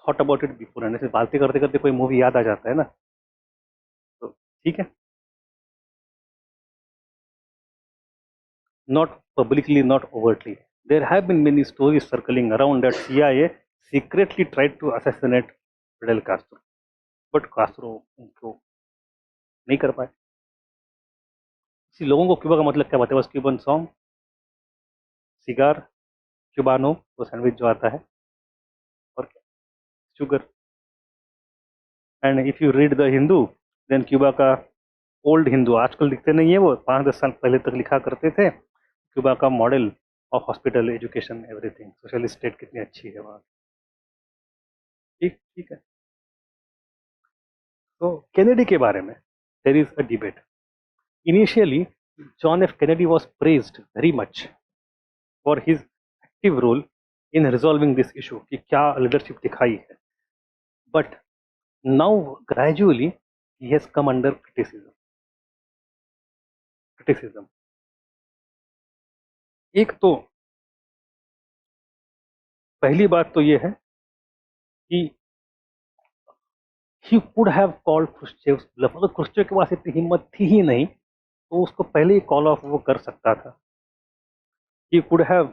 thought about it before and ऐसे बातें करते करते कोई मूवी याद आ जाता है ना, तो ठीक है. Not publicly, not overtly. There have been many stories circling around that CIA secretly tried to assassinate Fidel Castro, but Castro उनको नहीं कर पाए. इसी लोगों को क्यूबा का मतलब क्या बताया? बस क्यूबन सॉन्ग, सिगार, क्यूबानो वो सैंडविच जो आता है, और क्या, sugar. And if you read the Hindu, then Cuba का ओल्ड हिंदू आजकल दिखते नहीं है, वो 5-10 साल पहले तक लिखा करते थे. क्यूबा का model of hospital, education, everything, social state कितनी अच्छी है वहाँ. ठीक ठीक है. तो कैनेडी के बारे में there is a debate. Initially John F Kennedy was praised very much for his active role in resolving this issue, कि क्या लीडरशिप दिखाई है. But now gradually he has come under criticism. एक तो पहली बात तो ये है कि he could have called Khrushchev's bluff. अगर क्रुश्चेव के पास इतनी हिम्मत थी ही नहीं तो उसको पहले ही कॉल ऑफ वो कर सकता था. He could have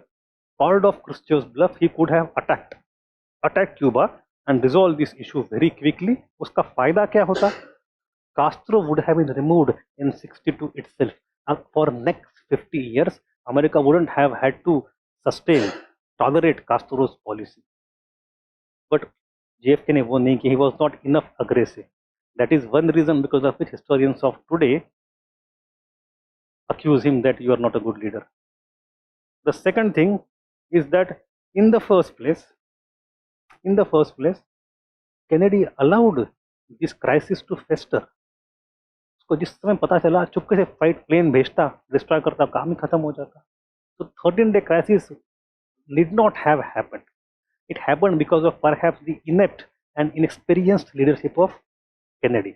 called off Khrushchev's bluff. He could have attack Cuba and resolve this issue very quickly. उसका फायदा क्या होता? Castro would have been removed in 62 itself. And for next 50 years, America wouldn't have had to tolerate Castro's policy. But JFK ने वो नहीं किया. He was not enough aggressive. That is one reason because of which historians of today accuse him that you are not a good leader. The second thing is that in the first place, Kennedy allowed this crisis to fester. उसको जिस समय पता चला चुपके से fight plane भेजता, destroy करता, काम ही खत्म हो जाता. तो 13-day crisis did not have happened. It happened because of perhaps the inept and inexperienced leadership of Kennedy.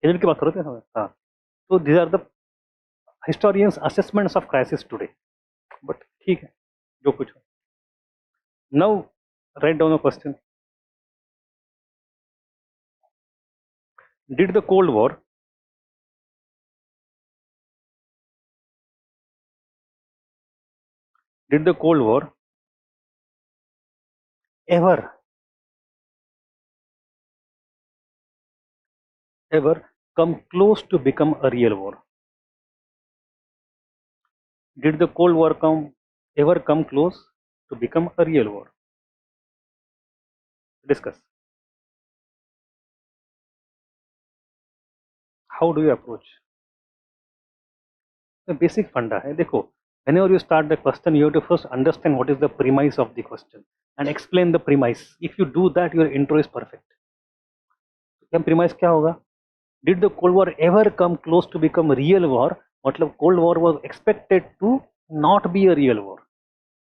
Kennedy की बात करो थे. हाँ. So these are the historians' assessments of crisis today. But ठीक है, जो कुछ हो. Now write down a question. Did the Cold War ever come close to become a real war? Did the Cold War ever come close to become a real war? Discuss. How do you approach? The basic funda है. देखो, whenever you start the question, you have to first understand what is the premise of the question and explain the premise. If you do that, your intro is perfect. क्या premise क्या होगा? Did the Cold War ever come close to become a real war? मतलब Cold War was expected to not be a real war,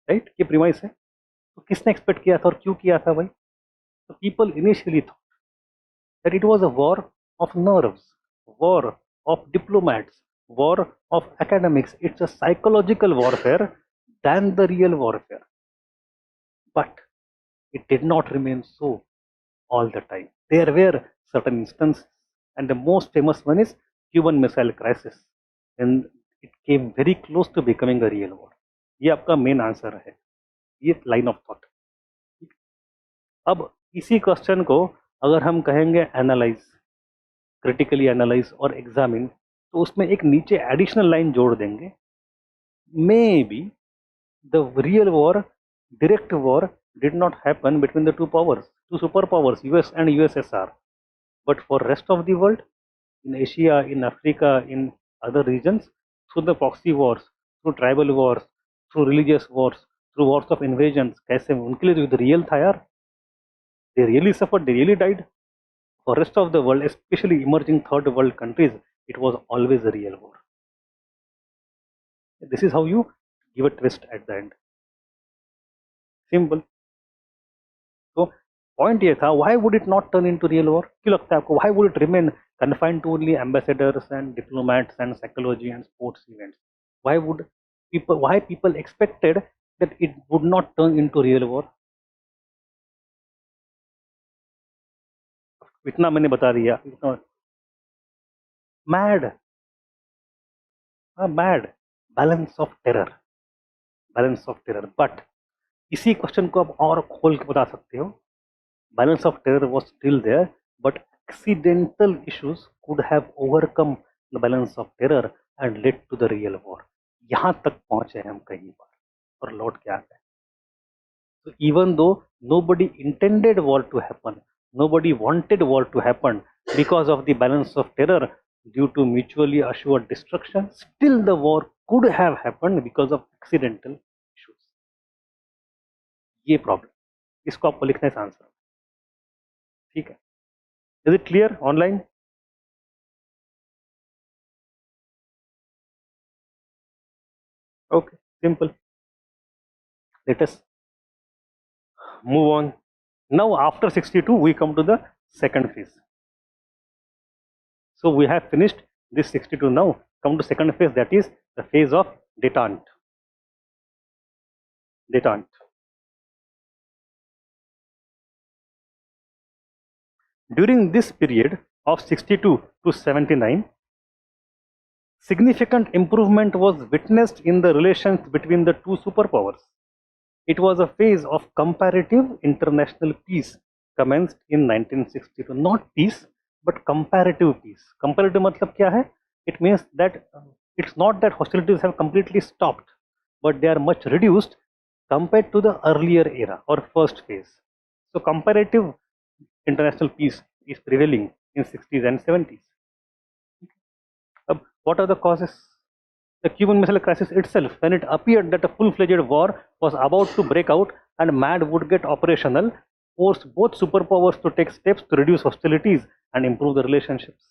right? ये premise है. तो किसने expect किया था और क्यों किया था भाई? So people initially thought that it was a war of nerves, war of diplomats, war of academics. It's a psychological warfare than the real warfare. But it did not remain so all the time. There were certain instances, and the most famous one is Cuban Missile Crisis, and it came very close to becoming a real war. ये आपका main answer है. ये line of thought. अब इसी question को अगर हम कहेंगे एनालाइज, क्रिटिकली एनालाइज और एग्जामिन, तो उसमें एक नीचे एडिशनल लाइन जोड़ देंगे, may be the real war, direct war, did not happen between the two powers, two superpowers, US and USSR. But for rest of the world, in Asia, in Africa, in other regions, through the proxy wars, through tribal wars, through religious wars, through wars of invasions, कैसे उनके लिए जो real था यार, they really suffered, they really died. For rest of the world, especially emerging third world countries, it was always a real war. This is how you give a twist at the end. Simple. तो point ये था, why would it not turn into real war? क्यों लगता है आपको, why would it remain confined to only ambassadors and diplomats and psychology and sports events? Why people expected that it would not turn into real war? इतना मैंने बता दिया। MAD, MAD, balance of terror, balance of terror. But इसी question को आप और खोल के बता सकते हो, balance of terror was still there, but accidental issues could have overcome the balance of terror and led to the real war. यहाँ तक पहुंचे हम कई बार और लौट के आ गए। So even though nobody intended war to happen, nobody wanted war to happen because of the balance of terror due to mutually assured destruction, still the war could have happened because of accidental issues. ये problem, इसको आपको लिखना है answer. ठीक है, is it clear online? Okay, simple. Let us move on. Now after 62 we come to the second phase. So we have finished this 62, now come to second phase, that is the phase of detente. Detente. During this period of 62 to 79, significant improvement was witnessed in the relations between the two superpowers. It was a phase of comparative international peace commenced in 1962. Not peace, but comparative peace. Comparative मतलब क्या है? It means that it's not that hostilities have completely stopped, but they are much reduced compared to the earlier era or first phase. So comparative international peace is prevailing in 60s and 70s. What are the causes? The Cuban Missile Crisis itself, when it appeared that a full-fledged war was about to break out and MAD would get operational, forced both superpowers to take steps to reduce hostilities and improve the relationships.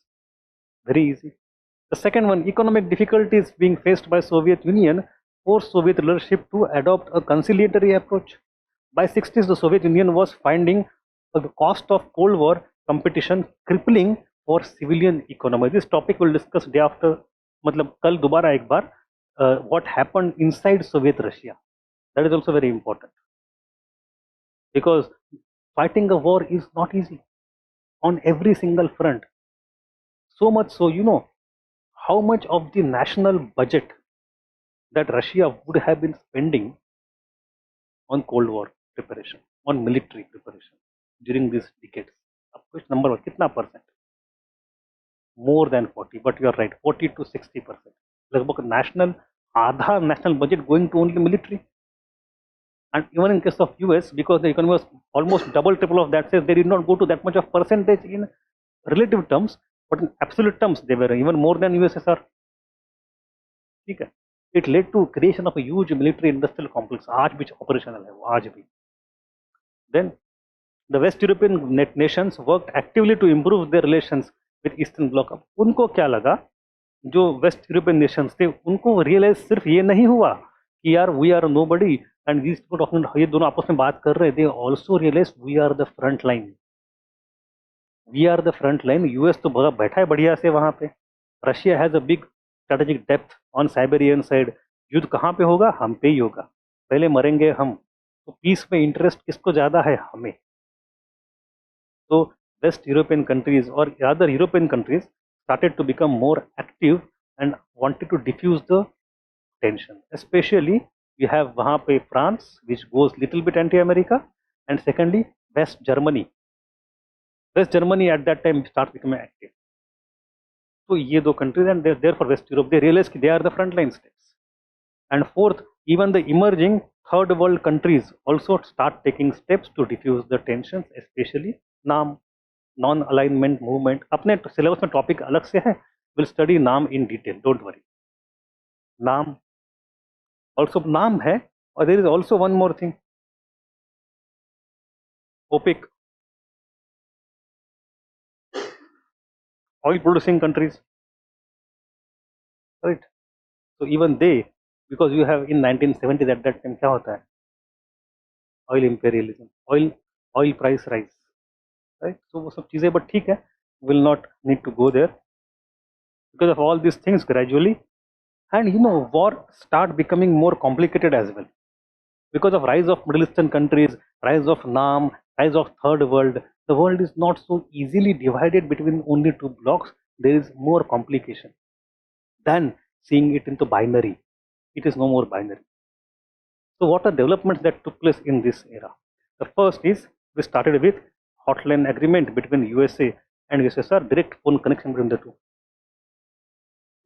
Very easy. The second one, economic difficulties being faced by Soviet Union forced Soviet leadership to adopt a conciliatory approach. By 60s, the Soviet Union was finding the cost of Cold War competition crippling for civilian economy. This topic we'll discuss day after, मतलब कल दोबारा एक बार, what happened inside Soviet Russia. That is also very important, because fighting a war is not easy on every single front. So much so, you know how much of the national budget that Russia would have been spending on Cold War preparation, on military preparation during these decades. अब कुछ number कितना percent? More than 40, but you are right, 40 to 60%. लगभग national, आधा national budget going to only military. And even in case of US, because the economy was almost double, triple of that, says they did not go to that much of percentage in relative terms, but in absolute terms, they were even more than USSR. ठीक है, it led to creation of a huge military industrial complex. आज भी operational है वो, आज भी. Then the West European nations worked actively to improve their relations with Eastern Bloc. अब उनको क्या लगा, जो वेस्ट यूरोपियन नेशंस थे, उनको रियलाइज सिर्फ ये नहीं हुआ कि यार we are nobody and these talking, ये दोनों आपस में बात कर रहे थे, also realize we are the front line, we are the front line. US तो बैठा है बढ़िया से वहां पे, Russia has a big strategic depth on Siberian side. युद्ध कहाँ पे होगा? हम पे ही होगा, पहले मरेंगे हम. तो पीस में इंटरेस्ट किसको ज्यादा है? हमें. तो West European countries or other European countries started to become more active and wanted to diffuse the tension. Especially you have वहाँ पे France which goes little bit anti-America, and secondly West Germany. West Germany at that time start becoming active. So ये दो countries, and therefore West Europe, they realize कि they are the frontline states. And fourth, even the emerging third world countries also start taking steps to diffuse the tensions, especially नाम, non alignment movement. अपने syllabus में topic अलग से है, we'll study नाम in detail, don't worry. नाम also नाम है, और there is also one more thing, OPEC, oil producing countries, right? So even they, because you have in 1970s at that time क्या होता है, oil imperialism, oil price rise, right? So वो सब चीजें, but ठीक है, will not need to go there because of all these things gradually. And war start becoming more complicated as well because of rise of Middle Eastern countries, rise of NAM, rise of third world. The world is not so easily divided between only two blocks. There is more complication than seeing it into binary. It is no more binary. So what are developments that took place in this era? The first is, we started with hotline agreement between USA and USSR, direct phone connection between the two.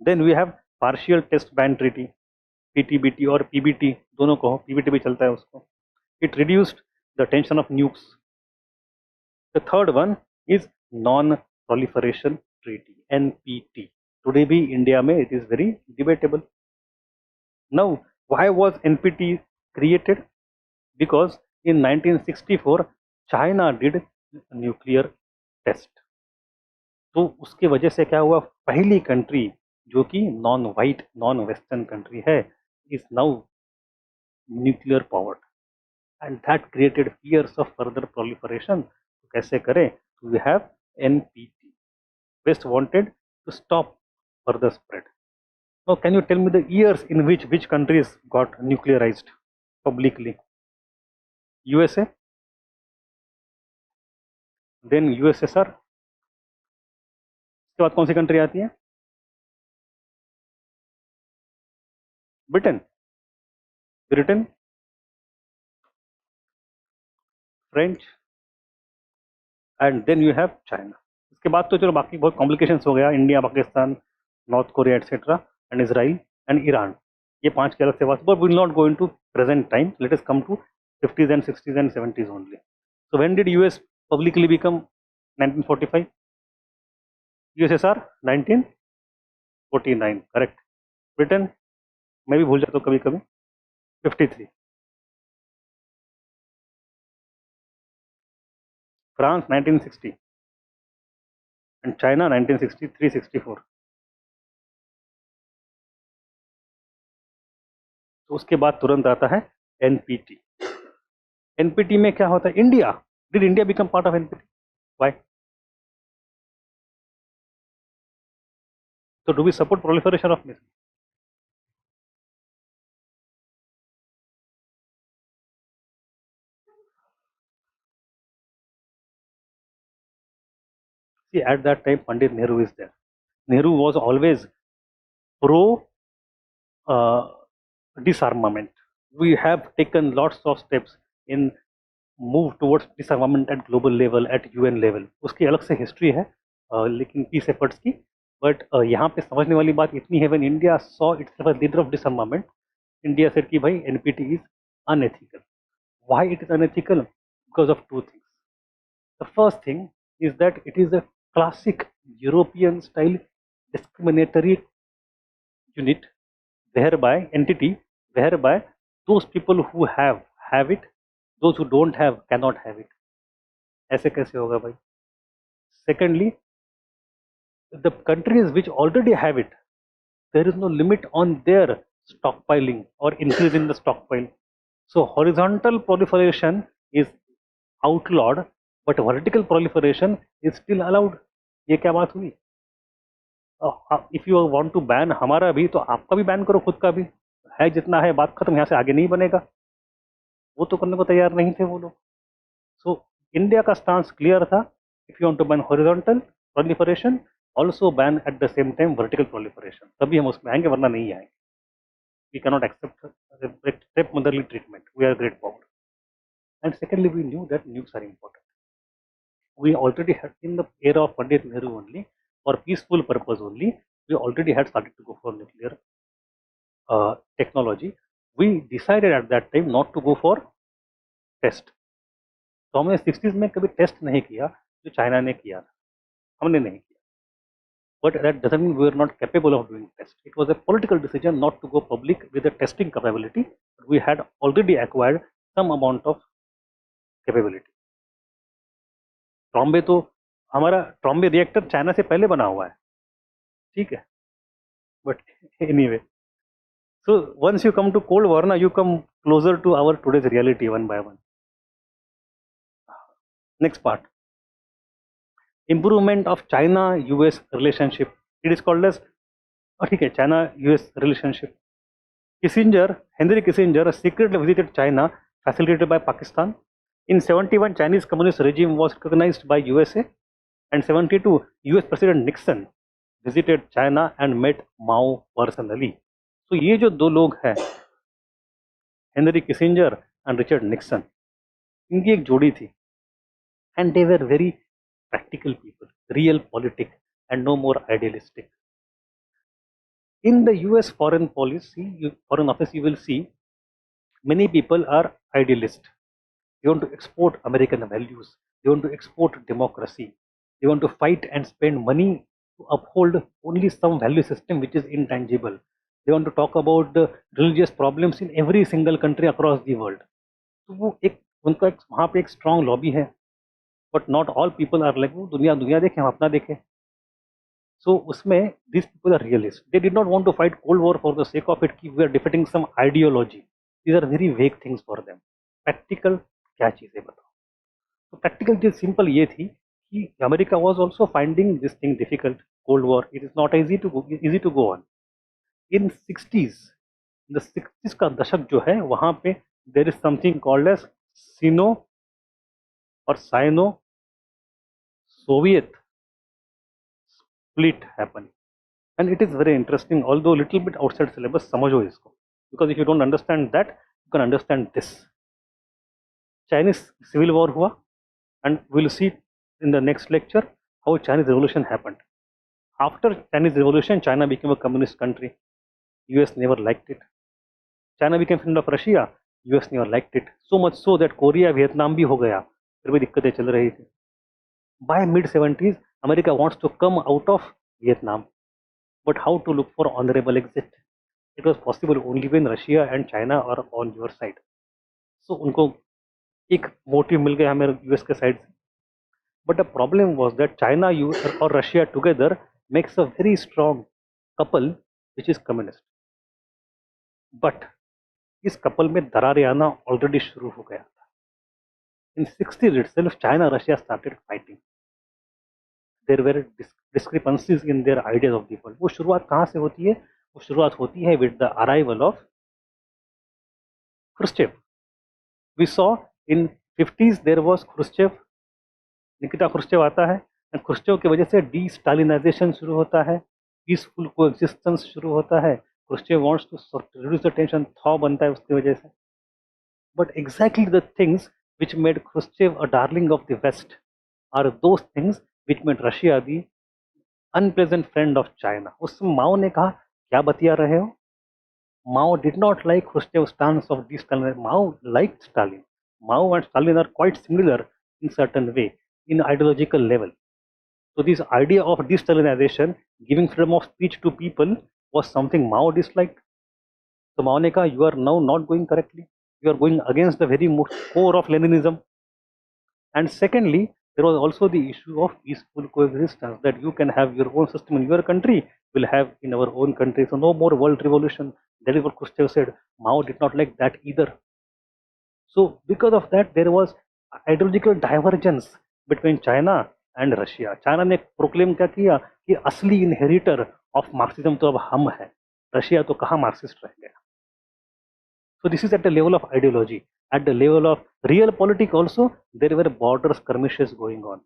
Then we have partial test ban treaty, PTBT or PBT, दोनों को PBT भी चलता है उसको. It reduced the tension of nukes. The third one is non-proliferation treaty, NPT. Today भी India में it is very debatable. Now, why was NPT created? Because in 1964 China did nuclear test. तो उसके वजह से क्या हुआ, पहली कंट्री जो कि non white non western country है is now nuclear powered, and that created fears of further proliferation. तो कैसे करें? We have NPT. West wanted to stop further spread. Now can you tell me the years in which countries got nuclearized publicly? USA, then USSR, उसके बाद कौन सी country आती है? Britain, French, and then you have China. इसके बाद तो चलो बाकी बहुत कॉम्प्लिकेशंस हो गया, India, Pakistan, North Korea etcetera, and Israel and Iran. ये पांच के अलग से बात, but will not go into present time. Let us come to 50s and 60s and 70s only. So when did US publicly become? 1945. USSR 1949, correct. Britain, मैं भी भूल जाता हूँ कभी कभी, 53. France 1960 and China 1963-64. तो उसके बाद तुरंत आता है एनपीटी. एनपीटी में क्या होता है? India, did India become part of NPT? Why? So do we support proliferation of missiles? See, at that time, Pandit Nehru is there. Nehru was always pro disarmament. We have taken lots of steps in move towards disarmament at global level, at UN level. उसकी अलग से history है, लेकिन peace efforts की. But यहाँ पे समझने वाली बात इतनी है, when India saw itself as leader of disarmament, India said कि भाई NPT is unethical. Why it is unethical? Because of two things. The first thing is that it is a classic European style discriminatory unit, whereby entity, whereby those people who have it, those who don't have cannot have it. ऐसे कैसे होगा भाई? Secondly, the countries which already have it, there is no limit on their stockpiling or increase in the stockpile. So horizontal proliferation is outlawed, but vertical proliferation is still allowed. ये क्या बात हुई? If you want to ban हमारा भी, तो आपका भी ban करो, खुद का भी है जितना है, बात खत्म, यहाँ से आगे नहीं बनेगा. वो तो करने को तैयार नहीं थे वो लोग. सो इंडिया का स्टांस क्लियर था, if you want to ban horizontal proliferation, also ban at the same time vertical proliferation. तभी हम उसमें आएंगे, वरना नहीं आएंगे. we cannot accept rape motherly treatment. We are great power. And secondly, we knew that nukes are important. We already had in the era of Pandit Nehru only, for peaceful purpose only, we already had started to go for nuclear technology. We decided at that time not to go for test. तो हमने 60s में कभी test नहीं किया जो China ने किया था, हमने नहीं किया. But that doesn't mean we were not capable of doing test. It was a political decision not to go public with the testing capability. We had already acquired some amount of capability. Trombay तो हमारा Trombay reactor China से पहले बना हुआ है, ठीक है. But anyway, so once you come to Cold War, now you come closer to our today's reality one by one. Next part, improvement of China-US relationship. It is called as okay, China-US relationship. Kissinger, Henry Kissinger, secretly visited China, facilitated by Pakistan. In 71, Chinese communist regime was recognized by USA, and 72, US President Nixon visited China and met Mao personally. So ये जो दो लोग हैं, Henry Kissinger and Richard Nixon, इनकी एक जोड़ी थी. And they were very practical people, real politic, and no more idealistic. In the US foreign policy, foreign office, you will see many people are idealist. They want to export American values. They want to export democracy. They want to fight and spend money to uphold only some value system which is intangible. They want to talk about the religious problems in every single country across the world. तो वो एक उनका वहाँ पे एक strong lobby है. But not all people are like वो दुनिया दुनिया देखें, हम अपना देखें. So उसमें these people are realists. They did not want to fight Cold War for the sake of it कि we are defending some ideology. These are very vague things for them. Practical क्या चीज़ें बताओ. तो practical चीज़ simple ये थी कि America was also finding this thing difficult. Cold War, it is not easy to go on. In 60s, the 60s का दशक जो है वहाँ पे there is something called as Sino or Sino Soviet split happened, and it is very interesting, although little bit outside syllabus. समझो इसको, because if you don't understand that, you can understand this. Chinese civil war हुआ, and we'll see in the next lecture how Chinese revolution happened. After Chinese revolution, China became a communist country. US never liked it. China became friend of Russia. US never liked it. So much so that Korea, Vietnam भी हो गया, फिर भी दिक्कतें चल रही थी. By mid 70s, America wants to come out of Vietnam, but how to look for honorable exit? It was possible only when Russia and China are on your side. So उनको एक motive मिल गया हमें US के side से. But the problem was that China or Russia together makes a very strong couple which is communist. But इस couple में दरारें आना already शुरू हो गया था. In 60s itself, China Russia started fighting. There were discrepancies in their ideas of the world. वो शुरुआत कहाँ से होती है? वो शुरुआत होती है with the arrival of Khrushchev. We saw in 50s there was Khrushchev. Nikita Khrushchev आता है, and Khrushchev की वजह से de-Stalinization शुरू होता है, peaceful coexistence शुरू होता है. Khrushchev wants to reduce the tension. Thaw बनता है उसकी वजह से. But exactly the things which made Khrushchev a darling of the West are those things which made Russia the unpleasant friend of China. उस माओ ने कहा क्या बतिया रहे हो? Mao did not like Khrushchev's stance of de-Stalinization. Mao liked Stalin. Mao and Stalin are quite similar in certain way, in ideological level. So this idea of de-Stalinization, giving freedom of speech to people, was something Mao disliked. So Mao ne kaha, you are now not going correctly. You are going against the very core of Leninism. And secondly, there was also the issue of peaceful coexistence, that you can have your own system in your country, we'll have in our own country. So no more world revolution. That is what Khrushchev said. Mao did not like that either. So because of that, there was ideological divergence between China and Russia. China ने proclaim क्या किया कि असली inheritor of Marxism तो अब हम हैं. Russia तो कहाँ Marxist रह गया. So this is at the level of ideology. At the level of real politics also, there were border skirmishes going on.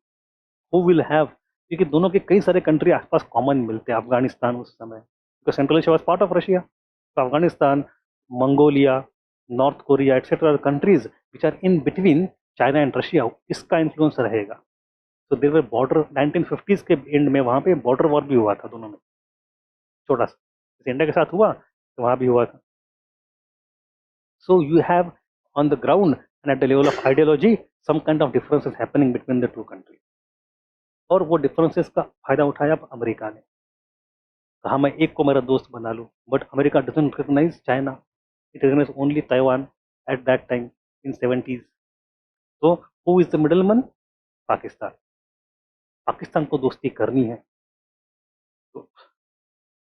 Who will have, क्योंकि दोनों के कई सारे कंट्री आसपास कॉमन मिलते हैं. अफगानिस्तान उस समय, because Central Asia was part of Russia. So Afghanistan, Mongolia, North Korea etcetera countries which are in between China and Russia, इसका इन्फ्लुएंस रहेगा. तो देर वर बॉर्डर 1950s के एंड में वहां पे बॉर्डर वॉर भी हुआ था दोनों में, छोटा सा, जैसे इंडिया के साथ हुआ तो वहां भी हुआ था. So you have on the ground and at the level of ideology some kind of differences happening between the two countries. और वो डिफरेंसेस का फायदा उठाया अब अमेरिका ने. कहा मैं एक को मेरा दोस्त बना लूं, but America doesn't recognize China, it recognize only Taiwan at that time in 70s. तो who is the middleman? Pakistan. Pakistan को दोस्ती करनी है. तो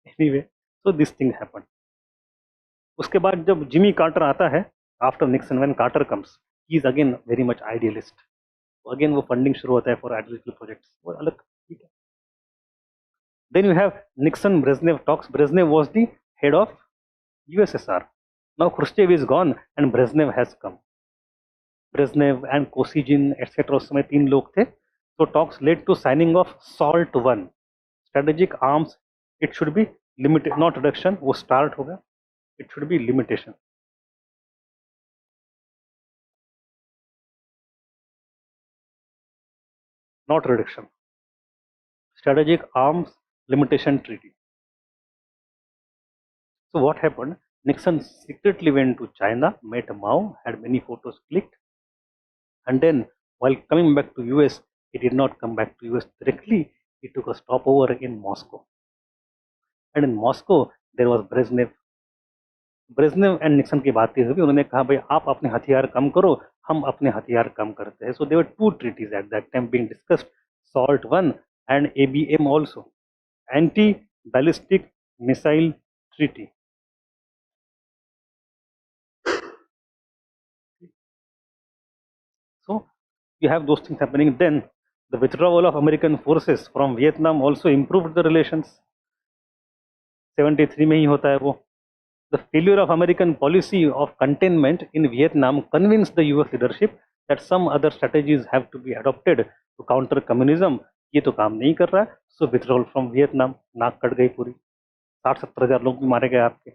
anyway, so this thing happened. उसके बाद जब जिमी कार्टर आता है, after Nixon, when Carter comes, he is again very much idealist. तो अगेन वो फंडिंग शुरू होता है फॉर आइडियलिस्टिकल प्रोजेक्ट्स, वो अलग, ठीक है. Then you have Nixon Brezhnev talks. Brezhnev was the head of USSR. Now Khrushchev is gone and Brezhnev has come. Brezhnev and Kosygin etc. उस समय तीन लोग थे. So talks led to signing of SALT I. Strategic arms, it should be limited, not reduction. वो start होगा, it should be limitation. Not reduction. Strategic arms limitation treaty. So what happened? Nixon secretly went to China, met Mao, had many photos clicked, and then while coming back to US, he did not come back to US directly. He took a stopover in Moscow. And in Moscow, there was Brezhnev. Brezhnev and Nixon की बात हुई, उन्होंने कहा भाई आप अपने हथियार कम करो, हम अपने हथियार कम करते हैं. So there were two treaties at that time being discussed, SALT one and ABM also, anti ballistic missile treaty. So you have those things happening. Then the withdrawal of American forces from Vietnam also improved the relations. 73 में ही होता है वो. The failure of American policy of containment in Vietnam convinced the US leadership that some other strategies have to be adopted to counter communism. ये तो काम नहीं कर रहा है, so withdrawal from Vietnam, नाक कट गई पूरी, 60-70 हजार लोग भी मारे गए आपके.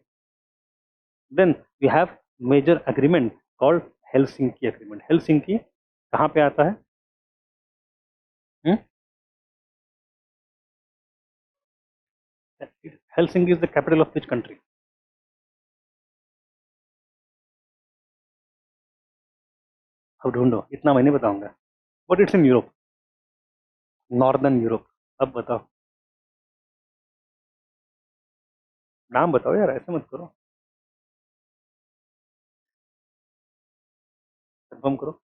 Then we have major agreement called Helsinki Agreement. Helsinki कहाँ पे आता है? Helsinki is the capital of which country? अब ढूंढो, इतना मैं नहीं बताऊंगा. But it's in Europe, northern Europe. अब बताओ, नाम बताओ यार, ऐसे मत करो, कंफर्म करो.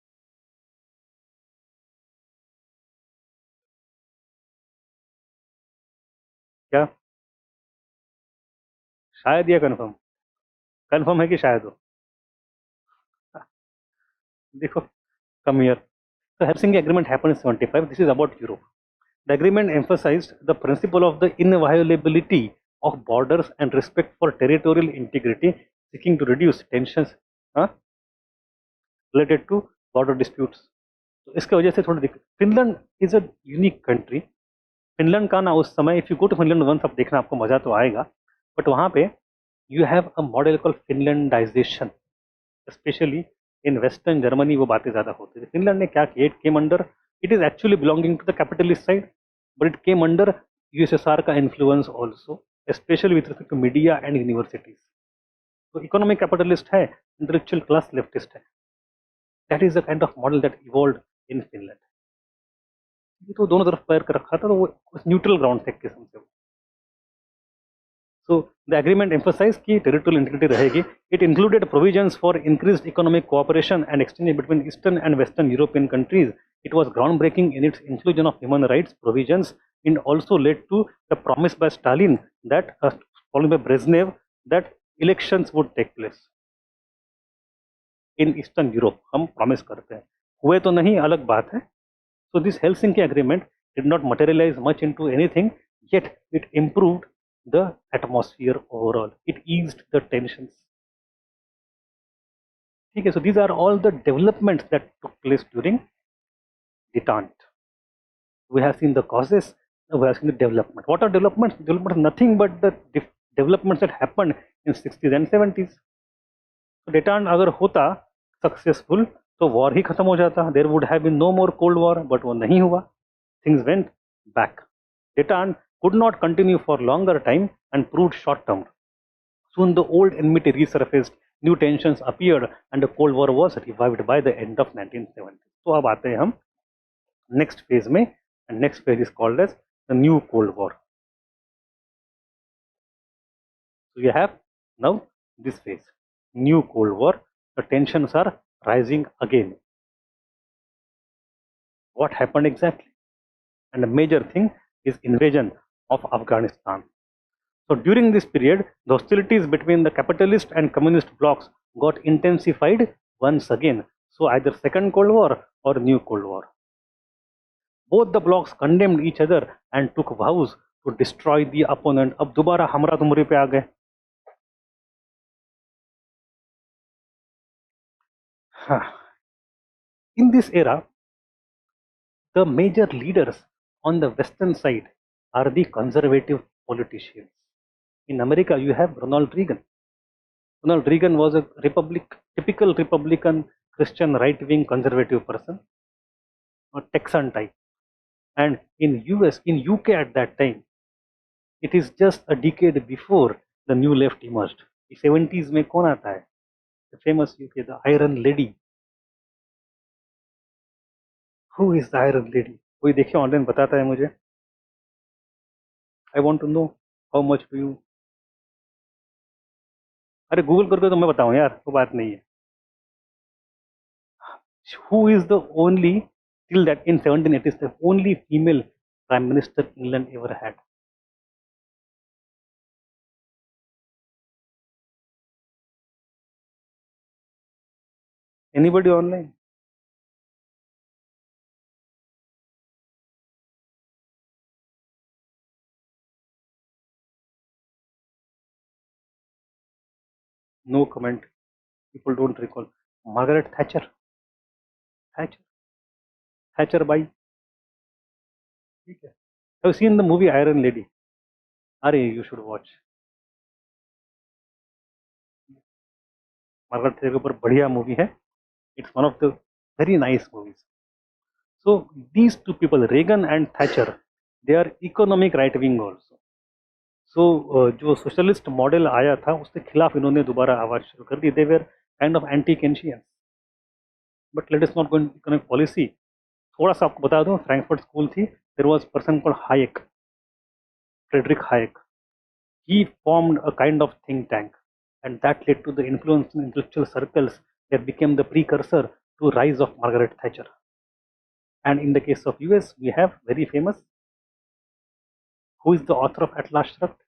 क्या शायद या कंफर्म? कंफर्म है कि शायद हो? देखो, come here. So Helsinki Agreement happened in 75. This is about Europe. The agreement emphasized the principle of the inviolability of borders and respect for territorial integrity, seeking to reduce tensions related to border disputes. तो इसके वजह से थोड़ी दिक्कत. Finland is a unique country. Finland का ना उस समय, if you go to Finland once, आप देखना आपको मजा तो आएगा, बट वहाँ पे you have a model call Finlandization. Specially in western Germany वो बातें ज़्यादा होती थी. फिनलैंड ने क्या किया, it came under, it is actually belonging to the capitalist side, but it came under USSR का influence also, specially with respect to media and universities. तो इकोनॉमिक कैपिटलिस्ट है, इंटेलेक्चुअल क्लास लेफ्टिस्ट है. That is the kind of model that evolved in Finland. ये तो दोनों तरफ पैर कर रखा था, तो वो न्यूट्रल ग्राउंड थे एक किस्म से. So the agreement emphasized कि territorial integrity रहेगी. It included provisions for increased economic cooperation and exchange between Eastern and Western European countries. It was groundbreaking in its inclusion of human rights provisions, and also led to the promise by Stalin that, followed by Brezhnev, that elections would take place in Eastern Europe. हम promise करते हैं, हुए तो नहीं, अलग बात है. So this Helsinki agreement did not materialize much into anything, yet it improved the atmosphere overall. It eased the tensions. Okay, so these are all the developments that took place during detente. We have seen the causes, we have seen the development. What are developments? Development is nothing but the developments that happened in 60s and 70s. तो डेटान अगर होता successful तो war ही खत्म हो जाता, there would have been no more cold war, but वो नहीं हुआ. Things went back. Detente could not continue for longer time and proved short term. Soon the old enmity resurfaced, new tensions appeared, and the Cold War was revived by the end of 1970. तो अब आते हैं हम next phase में, and next phase is called as the new Cold War. So you have now this phase, new Cold War. The tensions are rising again. What happened exactly? And the major thing is invasion of Afghanistan. So during this period, the hostilities between the capitalist and communist blocs got intensified once again. So either second Cold War or new Cold War. Both the blocs condemned each other and took vows to destroy the opponent. अब दोबारा हमरा तुमरे पे आ गए. In this era, the major leaders on the western side are the conservative politicians. In America, you have Ronald Reagan. Ronald Reagan was a typical Republican Christian right-wing conservative person, a Texan type. And in US, in UK at that time, it is just a decade before the new left emerged. The 70s में कौन आता है? The famous UK, the Iron Lady. Who is the Iron Lady? कोई देखिए online बताता है मुझे. I want to know how much do you. अरे गूगल करके तो मैं बताऊं यार, वो बात नहीं है. Who is the only, till that in 1780s, the only female prime minister England ever had? Anybody online? No comment. People don't recall. Margaret Thatcher. Thatcher by. ठीक है. Have you seen the movie Iron Lady? अरे you should watch. Margaret Thatcher के ऊपर बढ़िया movie है. It's one of the very nice movies. So these two people, Reagan and Thatcher, they are economic right wing also. So जो socialist model आया था उसके खिलाफ इन्होंने दोबारा आवाज शुरू कर दी. They were kind of anti-Keynesian. But let us not go into economic policy. थोड़ा सा आपको बता दूं, फ्रैंकफर्ट स्कूल थी. There was a person called Hayek, Friedrich Hayek. He formed a kind of think tank, and that led to the influence in intellectual circles that became the precursor to rise of Margaret Thatcher. And in the case of US, we have very famous. Who is the author of Atlas Shrugged?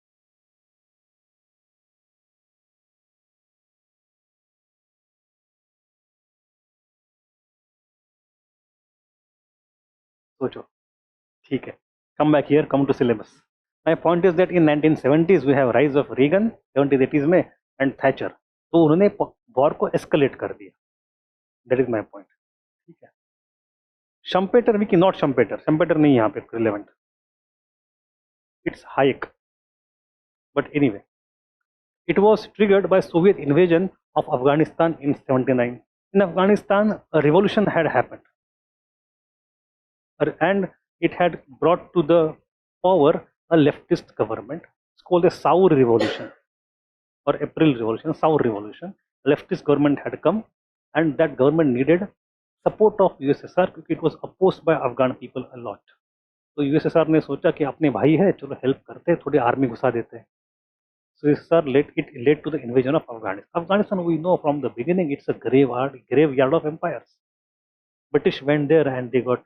सोचो. ठीक है. Come back here. Come to syllabus. My point is that in 1970s we have rise of Reagan, 70s 80s में, and Thatcher. तो उन्होंने war को escalate कर दिया. That is my point. ठीक है. Schumpeter, Wiki, not Schumpeter. Schumpeter नहीं यहाँ पे relevant. It's Hayek. But anyway, it was triggered by Soviet invasion of Afghanistan in 79. In Afghanistan, a revolution had happened, and it had brought to the power a leftist government. It's called the Saur Revolution or April Revolution, Saur Revolution. A leftist government had come, and that government needed support of USSR because it was opposed by Afghan people a lot. तो USSR ने सोचा कि अपने भाई है, चलो help करते हैं, थोड़ी आर्मी घुसा देते हैं. So USSR led to the invasion of Afghanistan. Afghanistan, we know from the beginning, it's a graveyard of empires. British went there and they got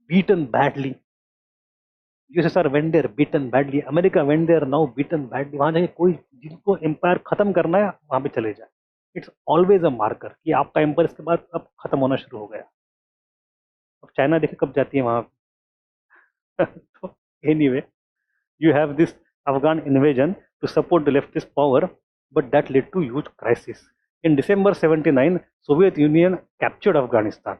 beaten badly. USSR went there, beaten badly. America went there, now beaten badly. वहाँ जाके कोई जिनको empire खत्म करना है वहाँ पे चले जाए. It's always a marker कि आपका एम्पायर इसके बाद अब खत्म होना शुरू हो गया. अब चाइना देखे कब जाती है वहाँ. So anyway, you have this Afghan invasion to support the leftist power, but that led to huge crisis. In December 79, Soviet Union captured Afghanistan.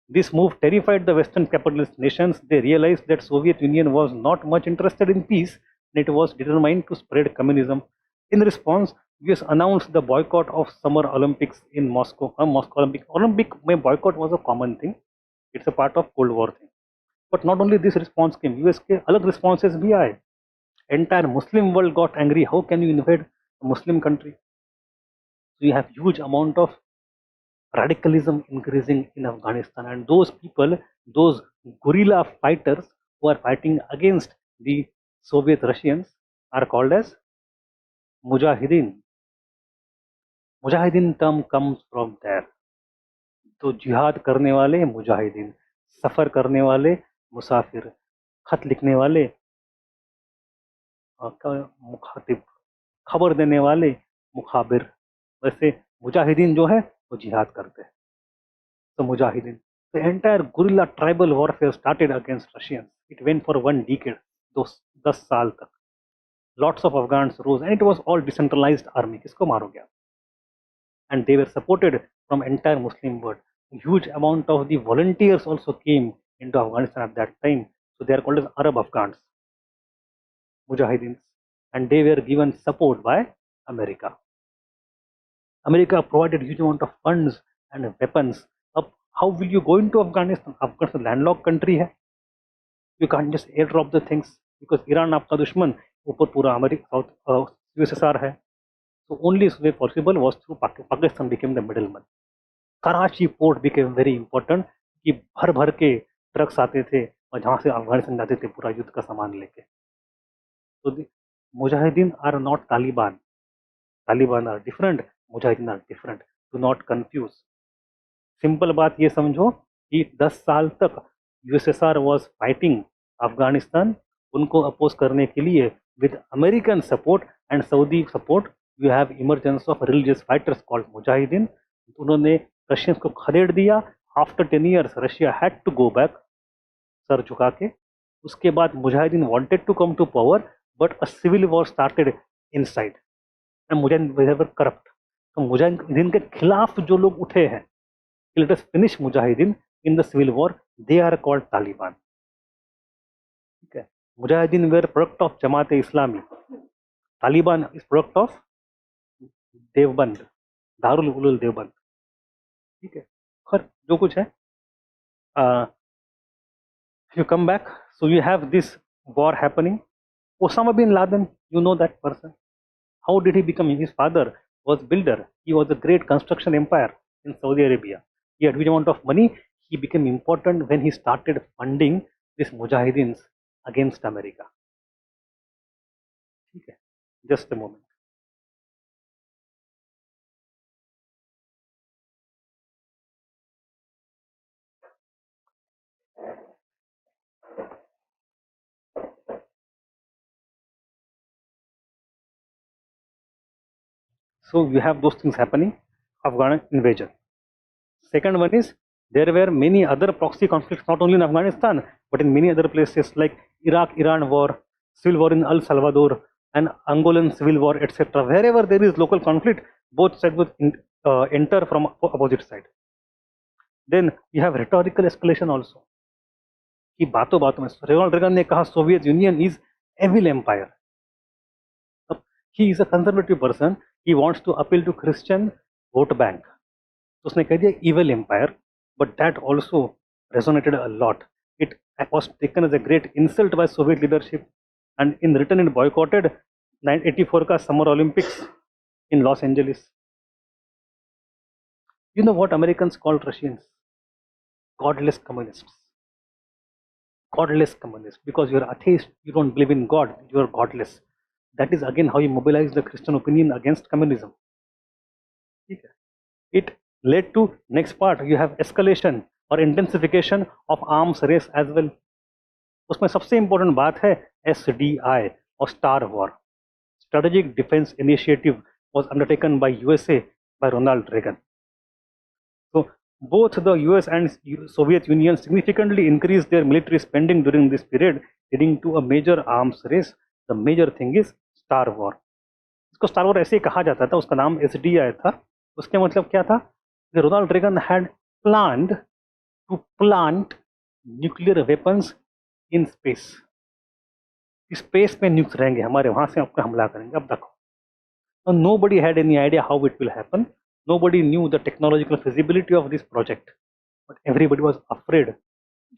This move terrified the Western capitalist nations. They realized that Soviet Union was not much interested in peace, and it was determined to spread communism. In response, US announced the boycott of Summer Olympics in Moscow. Moscow Olympic में boycott was a common thing. It's a part of Cold War thing. But not only this response came, US के अलग responses भी आए. Entire Muslim world got angry. How can you invade a Muslim country? So you have huge amount of radicalism increasing in Afghanistan, and those people, those guerrilla fighters who are fighting against the Soviet Russians are called as Mujahideen. Mujahideen term comes from there. तो जिहाद करने वाले मुजाहिदीन, सफर करने वाले मुसाफिर, खत लिखने वाले मुखातिब, खबर देने वाले मुखाबिर. वैसे मुजाहिदीन जो है वो जिहाद करते हैं. So Mujahideen, the entire guerrilla tribal warfare started against Russians. It went for 1 decade, those 10 साल तक. Lots of Afghans rose, and it was all decentralized army. किसको मारोगे आप? And they were supported from entire Muslim world. A huge amount of the volunteers also came into Afghanistan at that time. So they are called as Arab Afghans, Mujahideens, and they were given support by America. America provided huge amount of funds and weapons. How will you go into Afghanistan? Afghanistan landlocked country है. You can't just airdrop the things because Iran आपका दुश्मन, ऊपर पूरा America USSR है. So only way possible was through Pakistan became the middleman. Karachi port became very important कि भर भर के ट्रक्स आते थे और जहाँ से अफगानिस्तान जाते थे पूरा युद्ध का सामान लेके. So the Mujahideen are not Taliban. Taliban are different. Mujahideen are different. Do not confuse. Simple बात ये समझो कि 10 साल तक यूएसएसआर वाज फाइटिंग अफगानिस्तान, उनको अपोज करने के लिए with American support and Saudi support. You have emergence of religious fighters called mujahideen. उन्होंने रशियंस को खदेड़ दिया. After 10 years Russia had to go back सर झुका के. उसके बाद mujahideen wanted to come to power but a civil war started inside and mujahideen were corrupt. तो मुजाहिदीन के खिलाफ जो लोग उठे हैं, let us finish Mujahideen in the civil war, they are called Taliban. Okay. Mujahideen were product of Jamaat-e-Islami. Taliban is product of Devband, Darul Ulul Devband. ठीक है. खैर जो कुछ है, if you come back, so you have this war happening. Osama bin Laden, you know that person. How did he become? His father was builder. He was a great construction empire in Saudi Arabia. He had huge amount of money. He became important when he started funding these mujahideens against America. Okay, just a moment. So you have those things happening. Afghan invasion. Second one is there were many other proxy conflicts not only in Afghanistan but in many other places like Iraq-Iran war, civil war in El Salvador, and Angolan civil war, etc. Wherever there is local conflict, both sides would enter from opposite side. Then you have rhetorical escalation also. कि बातों बातों में Ronald Reagan ने कहा Soviet Union is evil empire. He is a conservative person. He wants to appeal to Christian vote bank. तो उसने कह दिया evil empire, but that also resonated a lot. It was taken as a great insult by Soviet leadership, and in return it boycotted 1984 का Summer Olympics in Los Angeles. You know what Americans called Russians? Godless communists. Godless communists, because you're atheist, you don't believe in God, you're godless. That is again how you mobilize the Christian opinion against communism. It led to next part, you have escalation or intensification of arms race as well. उसमें सबसे important बात है SDI or Star War. Strategic Defense Initiative was undertaken by USA by Ronald Reagan. So both the US and Soviet Union significantly increased their military spending during this period, leading to a major arms race. The major thing is Star War. इसको Star War ऐसे ही कहा जाता था, उसका नाम SDI था. उसके मतलब क्या था? Ronald Reagan had planned to plant nuclear weapons in space. Space में न्यूक्स रहेंगे हमारे, वहां से आपको हमला करेंगे. अब देखो And nobody had any idea how it will happen. Nobody knew the technological feasibility of this project, but everybody was afraid.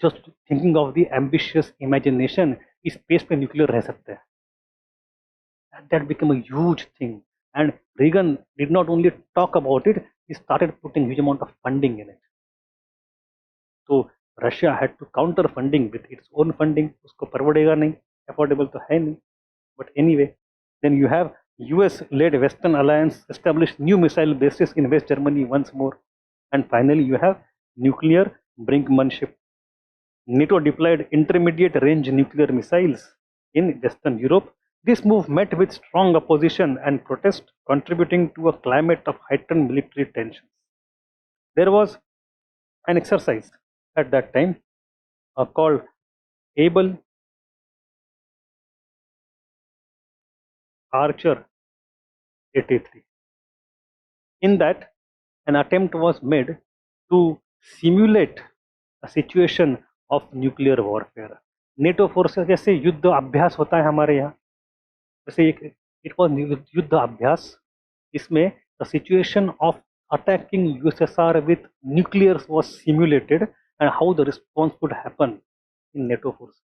Just thinking of the ambitious imagination, इस space पे nuclear रह सकते हैं. And that became a huge thing. And Reagan did not only talk about it, he started putting huge amount of funding in it. So Russia had to counter funding with its own funding. उसको परवड़ेगा नहीं, affordable तो है नहीं. But anyway, then you have US-led Western Alliance established new missile bases in West Germany once more. And finally, you have nuclear brinkmanship. NATO deployed intermediate range nuclear missiles in Western Europe. This move met with strong opposition and protest, contributing to a climate of heightened military tensions. There was an exercise at that time called Able Archer 83. In that, an attempt was made to simulate a situation of nuclear warfare. NATO forces जैसे युद्ध अभ्यास होता है हमारे यहाँ, वैसे it was युद्ध अभ्यास. इसमें the situation of attacking USSR with nuclears was simulated and how the response would happen in NATO forces.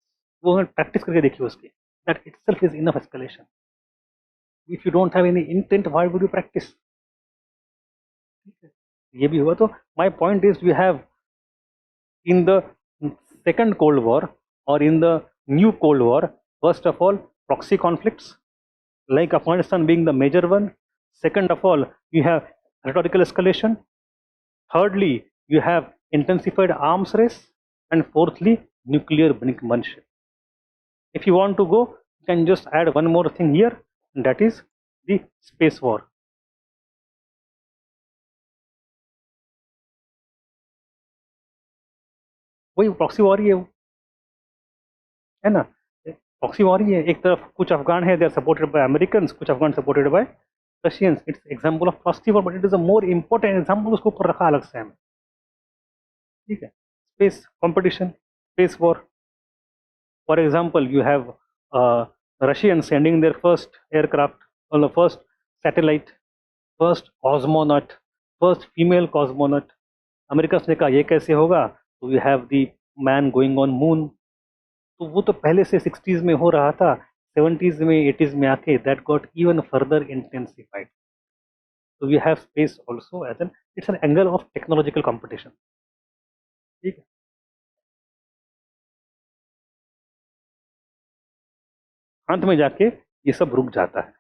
वो practice करके देखिए उसकी. That itself is enough escalation. If you don't have any intent, why would you practice? ये भी हुआ. तो my point is, we have in the second Cold War or in the new Cold War, first of all, proxy conflicts, like Afghanistan being the major one. Second of all, you have rhetorical escalation. Thirdly, you have intensified arms race. And fourthly, nuclear brinkmanship. If you want to go, you can just add one more thing here, and that is the space war. वही proxy war ही है ना. Proxy war ही है. एक तरफ कुछ Afghan है, they are supported by American, कुछ Afghan supported by Russians. It's example of proxy war, but it is a more important example. उसको ऊपर रखा अलग से हमें. ठीक है. Space competition, space war. For example, you have Russians sending their first aircraft, or the first satellite, first cosmonaut, first female cosmonaut. American ने कहा ये कैसे होगा. तो we have the man going on moon. तो वो तो पहले से 60s में हो रहा था, 70s में 80s में आके that got even further intensified. तो we have space also as an, it's an angle of technological competition. ठीक है. अंत में जाके ये सब रुक जाता है.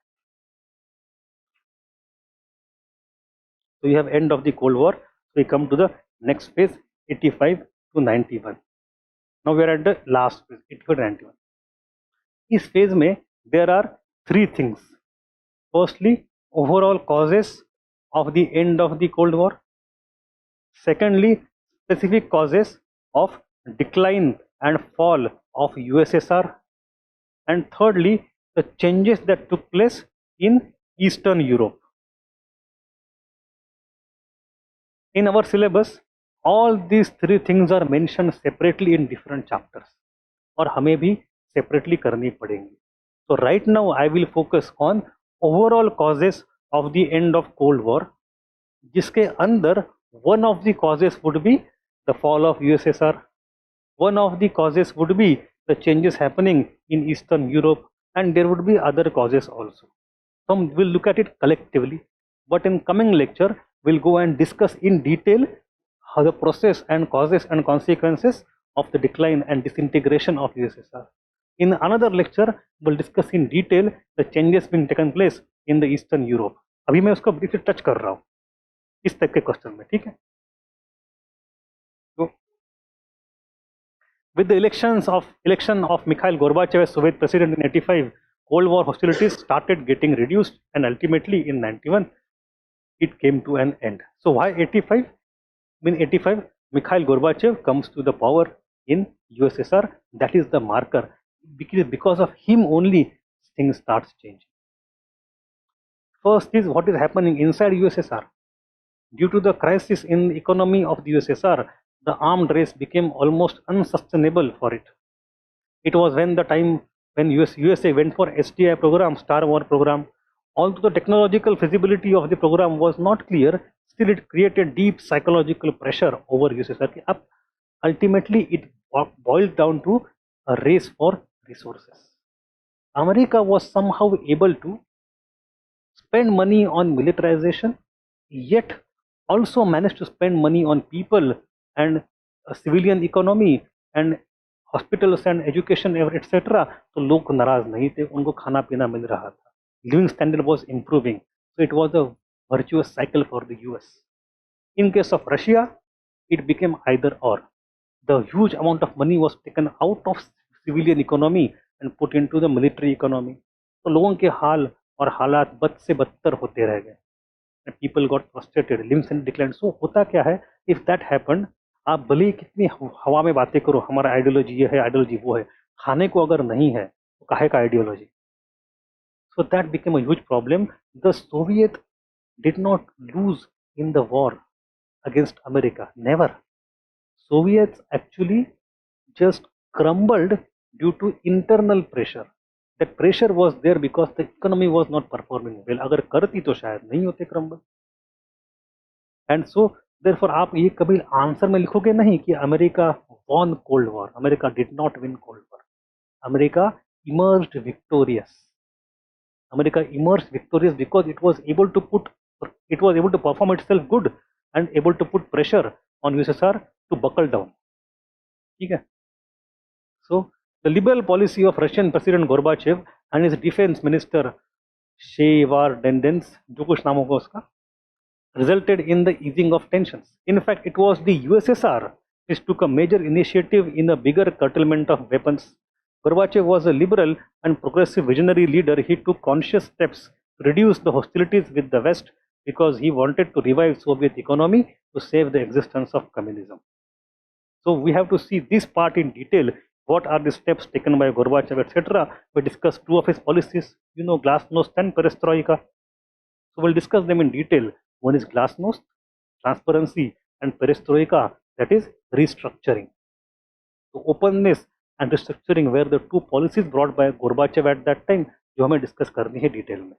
So you have end of the Cold War. So we come to the next phase, 85 to 91. Now we are at the last phase, 85 to 91. इस phase में there are three things. Firstly, overall causes of the end of the Cold War. Secondly, specific causes of decline and fall of USSR. And thirdly, the changes that took place in Eastern Europe. In our syllabus, all these three things are mentioned separately in different chapters, और हमें भी separately करनी पड़ेंगी. So right now I will focus on overall causes of the end of Cold War, जिसके अंदर one of the causes would be the fall of USSR. One of the causes would be the changes happening in Eastern Europe, and there would be other causes also. Some will look at it collectively, but in coming lecture we'll go and discuss in detail how the process and causes and consequences of the decline and disintegration of USSR. In another lecture we'll discuss in detail the changes being taken place in the Eastern Europe. अभी मैं उसको briefly touch कर रहा हूँ इस type के question में. ठीक है. With the election of Mikhail Gorbachev as Soviet president in 85, Cold War hostilities started getting reduced, and ultimately in 91 it came to an end. So why 85? In 85, Mikhail Gorbachev comes to the power in USSR. That is the marker. Because of him only things starts changing. First is what is happening inside USSR. Due to the crisis in the economy of the USSR, the armed race became almost unsustainable for it. It was when the time when USA went for SDI program, Star War program. Although the technological feasibility of the program was not clear, still it created deep psychological pressure over USSR कि अब ultimately it boiled down to a race for resources. America was somehow able to spend money on militarization, yet also managed to spend money on people and a civilian economy and hospitals and education etc. तो लोग नाराज नहीं थे, उनको खाना पीना मिल रहा था, living standard was improving, so it was a virtuous cycle for the US. In case of Russia, it became either or. The huge amount of money was taken out of civilian economy and put into the military economy. तो लोगों के हाल और हालात बद से बदतर होते रह गए. And people got frustrated, limbs and declined. So होता क्या है, if that happened, आप भले ही कितनी हवा में बातें करो, हमारा आइडियोलॉजी ये है, आइडियोलॉजी वो है, खाने को अगर नहीं है तो काहे का ideology. So that became a huge problem. The Soviet did not lose in the war against America. Never. Soviets actually just crumbled due to internal pressure. That pressure was there because the economy was not performing well. अगर करती तो शायद नहीं होते crumble. And so therefore आप ये कभी answer में लिखोगे नहीं कि America won Cold War. America did not win Cold War. America emerged victorious. America emerged victorious because it was able to perform itself good and able to put pressure on USSR to buckle down. ठीक है. So the liberal policy of Russian President Gorbachev and his defense minister Shevardnadze, जो कुछ नाम होगा उसका, resulted in the easing of tensions. In fact, it was the USSR which took a major initiative in a bigger curtailment of weapons. Gorbachev was a liberal and progressive visionary leader. He took conscious steps to reduce the hostilities with the West because he wanted to revive Soviet economy to save the existence of communism. So we have to see this part in detail. What are the steps taken by Gorbachev, etc. We discuss two of his policies, Glasnost and Perestroika. So we'll discuss them in detail. One is Glasnost, transparency, and Perestroika, that is restructuring. So openness and restructuring were the two policies brought by Gorbachev at that time, जो हमें discuss करनी है detail में.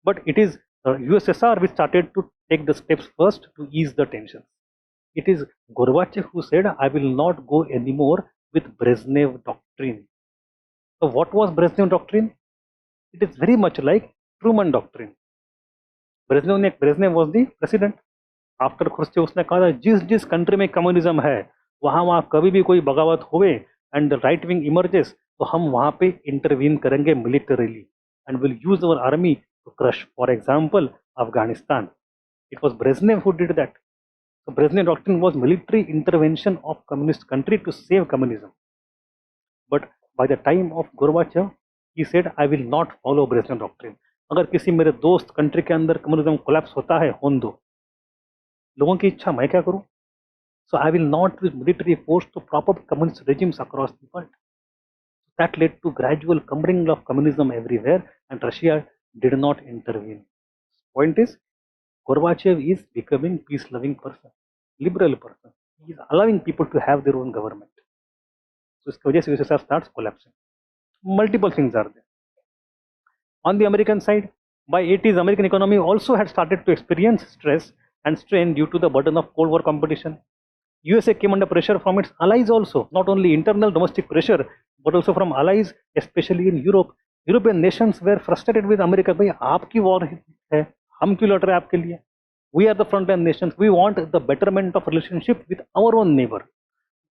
But it is USSR which started to take the steps first to ease the tensions. It is Gorbachev who said, I will not go anymore with Brezhnev doctrine. So what was Brezhnev doctrine? It is very much like Truman doctrine. Brezhnev was the president. After Khrushchev उसने कहा था जिस जिस country में communism है वहाँ कभी भी कोई बगावत हुए एंड राइट विंग इमर्जेस तो हम वहाँ पे इंटरवीन करेंगे militarily and will use our army to crush, for example Afghanistan. It was Brezhnev who did that. So Brezhnev doctrine was military intervention of communist country to save communism. But by the time of Gorbachev, he said, I will not follow Brezhnev doctrine. अगर किसी मेरे दोस्त country के अंदर communism collapse होता है होने दो, लोगों की इच्छा मैं क्या करूं? So I will not use military force to prop up communist regimes across the world. That led to gradual crumbling of communism everywhere, and Russia did not intervene. Point is, Gorbachev is becoming peace-loving person, liberal person. He is allowing people to have their own government. So इसकी वजह से USSR starts collapsing. Multiple things are there. On the American side, by 80s, American economy also had started to experience stress and strain due to the burden of Cold War competition. USA came under pressure from its allies also, not only internal domestic pressure, but also from allies, especially in Europe. European nations were frustrated with America. भाई आपकी war है, हम क्यों लड़ रहे हैं आपके लिए? We are the frontline nations. We want the betterment of relationship with our own neighbor.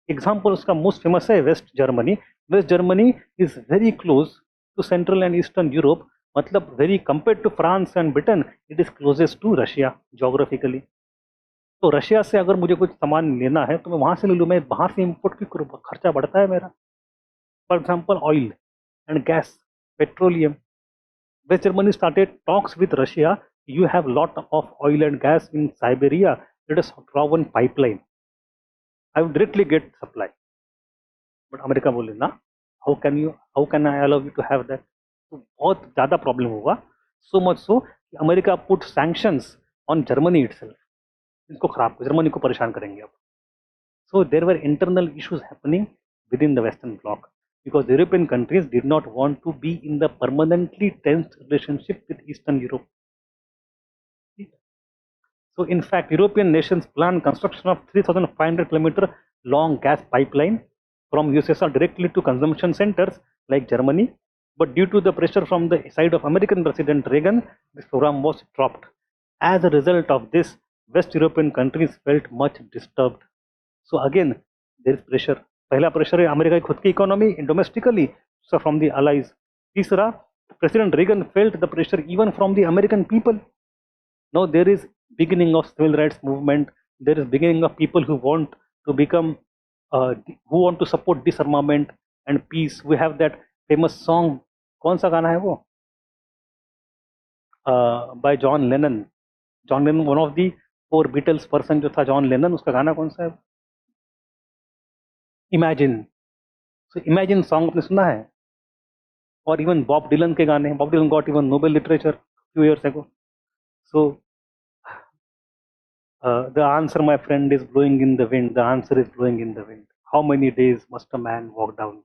Example उसका most famous है West Germany. West Germany is very close to Central and Eastern Europe. मतलब very compared to France and Britain, it is closest to Russia geographically. तो Russia से अगर मुझे कुछ सामान लेना है तो मैं वहाँ से ले लूँ, मैं बाहर से इम्पोर्ट क्यों करूँ? खर्चा बढ़ता है मेरा. For example oil and gas, petroleum. West Germany started talks with Russia. You have lot of oil and gas in Siberia. Let us draw one pipeline. I will directly get supply. But America बोले ना, how can I allow you to have that? तो बहुत ज़्यादा problem होगा. So much so कि America put sanctions on Germany itself. इसको खराब कर, जर्मनी को परेशान करेंगे अब. So there were internal issues happening within the Western bloc. because the European countries did not want to be in the permanently tense relationship with Eastern Europe. So in fact, European nations planned construction of 3,500-kilometer long gas pipeline from USSR directly to consumption centers like Germany. But due to the pressure from the side of American President Reagan, this program was dropped. As a result of this, West European countries felt much disturbed. So again, there is pressure. पहला pressure है America की खुद की economy domestically, so from the allies. तीसरा, President Reagan felt the pressure even from the American people. Now there is beginning of civil rights movement. There is beginning of people who want to become, who want to support disarmament and peace. We have that famous song. कौन सा गाना है वो? By John Lennon. John Lennon, one of the four Beatles person जो था John Lennon, उसका गाना कौन सा है? Imagine. So Imagine song आपने सुना है? और even Bob Dylan के गाने. Bob Dylan got even Nobel Literature few years ago. So the answer, my friend, is blowing in the wind. The answer is blowing in the wind. How many days must a man walk down?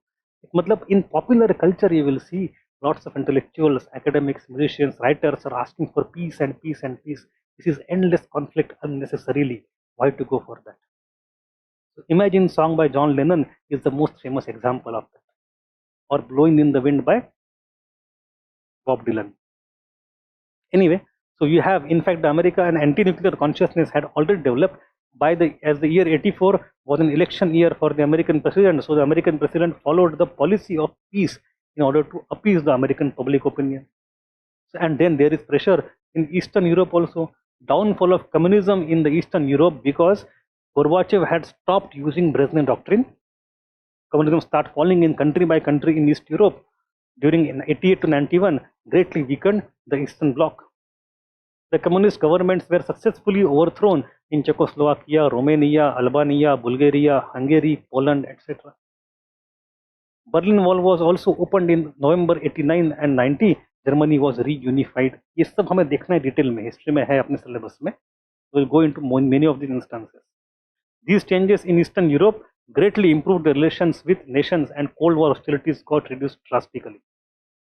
Matlab, in popular culture, you will see lots of intellectuals, academics, musicians, writers are asking for peace and peace and peace. This is endless conflict unnecessarily. Why to go for that? So Imagine song by John Lennon is the most famous example of that. Or Blowing in the Wind by Bob Dylan. Anyway, so you have, in fact, America and anti-nuclear consciousness had already developed as the year 84 was an election year for the American president. So the American president followed the policy of peace in order to appease the American public opinion. So, and then there is pressure in Eastern Europe also, downfall of communism in the Eastern Europe because Gorbachev had stopped using Brezhnev doctrine. Communism started falling in country by country in East Europe during 88 to 91, greatly weakened the Eastern Bloc. The communist governments were successfully overthrown in Czechoslovakia, Romania, Albania, Bulgaria, Hungary, Poland, etc. Berlin Wall was also opened in November 89 and 90. Germany was reunified. ये सब हमें देखना है detail में, history में है अपने syllabus में. We'll go into many of these instances. These changes in Eastern Europe greatly improved the relations with nations and Cold War hostilities got reduced drastically.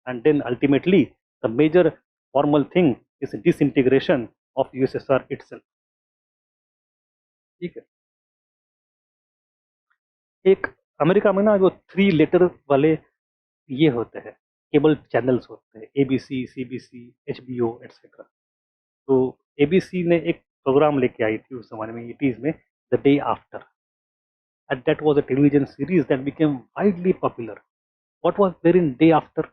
And then ultimately, the major formal thing is disintegration of USSR itself. ठीक है. एक America में ना जो 3 letter वाले ये होते हैं केबल चैनल्स होते हैं, ABC, CBC, HBO एटसेट्रा. तो ABC ने एक प्रोग्राम लेके आई थी उस जमाने में 80s में, the day after, and that was a television series that became widely popular. What was there in day after?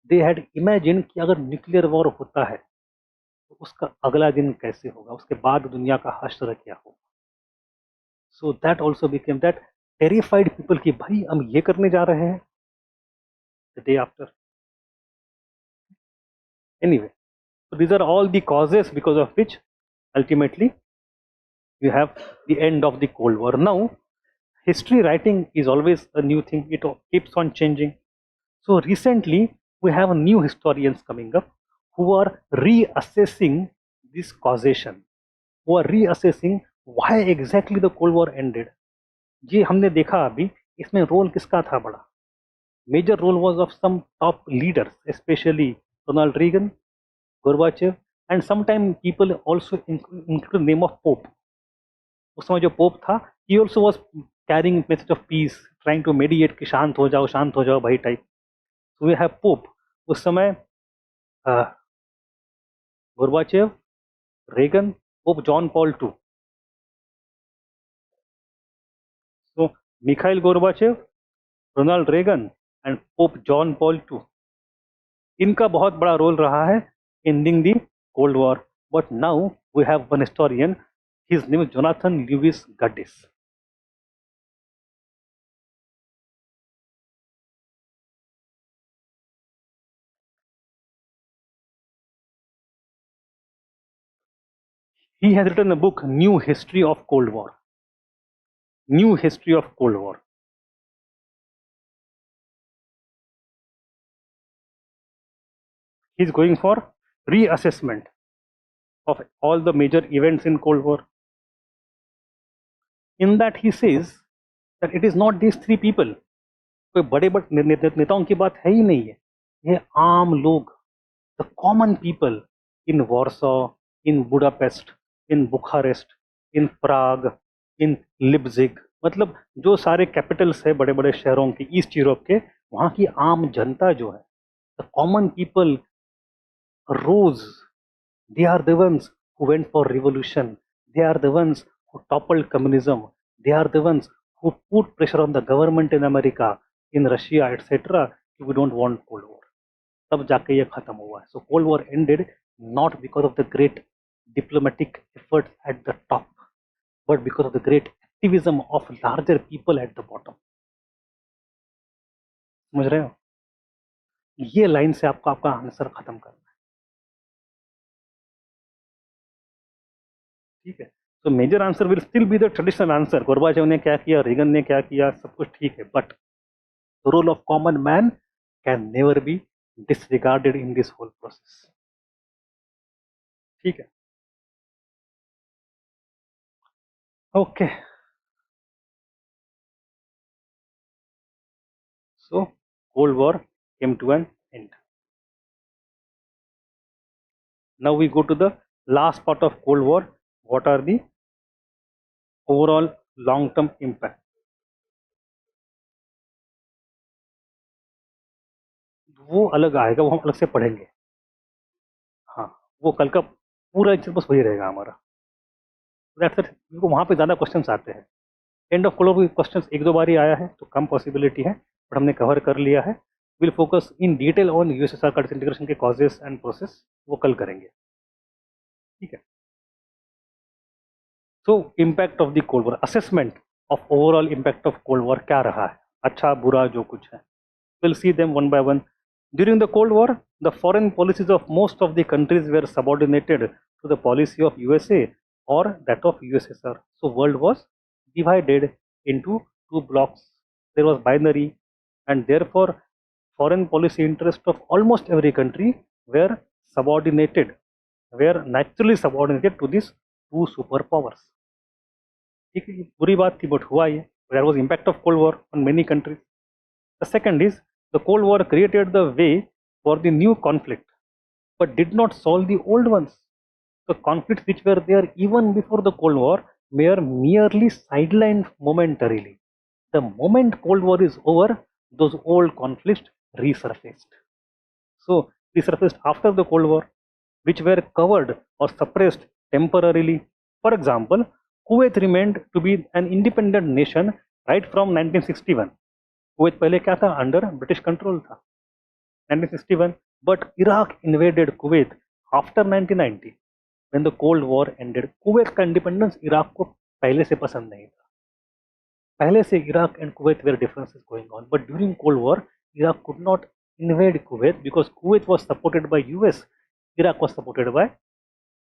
They had imagined कि अगर न्यूक्लियर वॉर होता है तो उसका अगला दिन कैसे होगा, उसके बाद दुनिया का हश्र क्या होगा. So that also became that terrified people कि भाई हम ये करने जा रहे हैं the day after. Anyway, so these are all the causes because of which ultimately you have the end of the Cold War. Now, history writing is always a new thing. It keeps on changing. So recently, we have new historians coming up who are reassessing this causation, who are reassessing why exactly the Cold War ended. ये हमने देखा अभी, इसमें role किसका था बड़ा? Major role was of some top leaders, especially Ronald Reagan, Gorbachev, and sometimes people also include the name of Pope. उस समय जो पोप था, he also was carrying message of peace, trying to mediate कि शांत हो जाओ भाई type. So we have Pope. उस समय Gorbachev, Reagan, Pope John Paul II. So Mikhail Gorbachev, Ronald Reagan and Pope John Paul II. इनका बहुत बड़ा रोल रहा है ending the Cold War. But now we have one historian. His name is Jonathan Lewis Gaddis. He has written a book, New History of Cold War. New History of Cold War. He is going for reassessment of all the major events in Cold War. In that he says that it is not these 3 people. कोई बड़े बड़े नेताओं की बात है ही नहीं है, ये आम लोग, the common people in Warsaw, in Budapest, in Bucharest, in Prague, in Leipzig, मतलब जो सारे कैपिटल्स है बड़े बड़े शहरों के ईस्ट यूरोप के, वहाँ की आम जनता जो है, the common people rose, they are the ones who went for revolution. They are the ones who toppled communism. They are the ones who put pressure on the government in America, in Russia, etc. We don't want Cold War. तब जाके ये खत्म हुआ है. So Cold War ended not because of the great diplomatic efforts at the top, but because of the great activism of larger people at the bottom. समझ रहे हो? ये लाइन से आपको आपका आंसर खत्म करना है. ठीक है. तो major answer will still be the traditional answer, Gorbachev ने क्या किया, रेगन ने क्या किया, सब कुछ ठीक है, but the role of common man can never be disregarded in this whole process. ठीक है. Okay. So cold war came to an end. Now we go to the last part of cold war. What are the overall long term impact. वो अलग आएगा, वो हम अलग से पढ़ेंगे. हाँ, वो कल का पूरा एक बस वही रहेगा हमारा. That's it. वहाँ पे ज़्यादा क्वेश्चंस आते हैं. End of cold war questions एक दो बार ही आया है तो कम पॉसिबिलिटी है, बट हमने कवर कर लिया है. Will focus in detail on USSR का डिसइंटीग्रेशन के कॉजेस एंड प्रोसेस, वो कल करेंगे. ठीक है. सो impact of the cold war, assessment of overall impact of cold war क्या रहा है, अच्छा बुरा जो कुछ है. Will see them one by one. During the cold war the foreign policies of most of the countries were subordinated to the policy of USA or that of USSR. So world was divided into two blocks. There was binary, and therefore foreign policy interests of almost every country were subordinated, were naturally subordinated to these two superpowers. ठीक है, बुरी बात थी but हुआ ये. There was impact of Cold War on many countries. The second is the Cold War created the way for the new conflict, but did not solve the old ones. The conflicts which were there even before the Cold War were merely sidelined momentarily. The moment Cold War is over, those old conflicts resurfaced. So, resurfaced after the Cold War, which were covered or suppressed temporarily. For example, Kuwait remained to be an independent nation right from 1961. Kuwait पहले क्या था, under British control था 1961, but Iraq invaded Kuwait after 1990 when the Cold War ended. Kuwait का independence Iraq को पहले से पसंद नहीं था. पहले से Iraq and Kuwait were differences going on, but during cold war Iraq could not invade Kuwait because Kuwait was supported by US, Iraq was supported by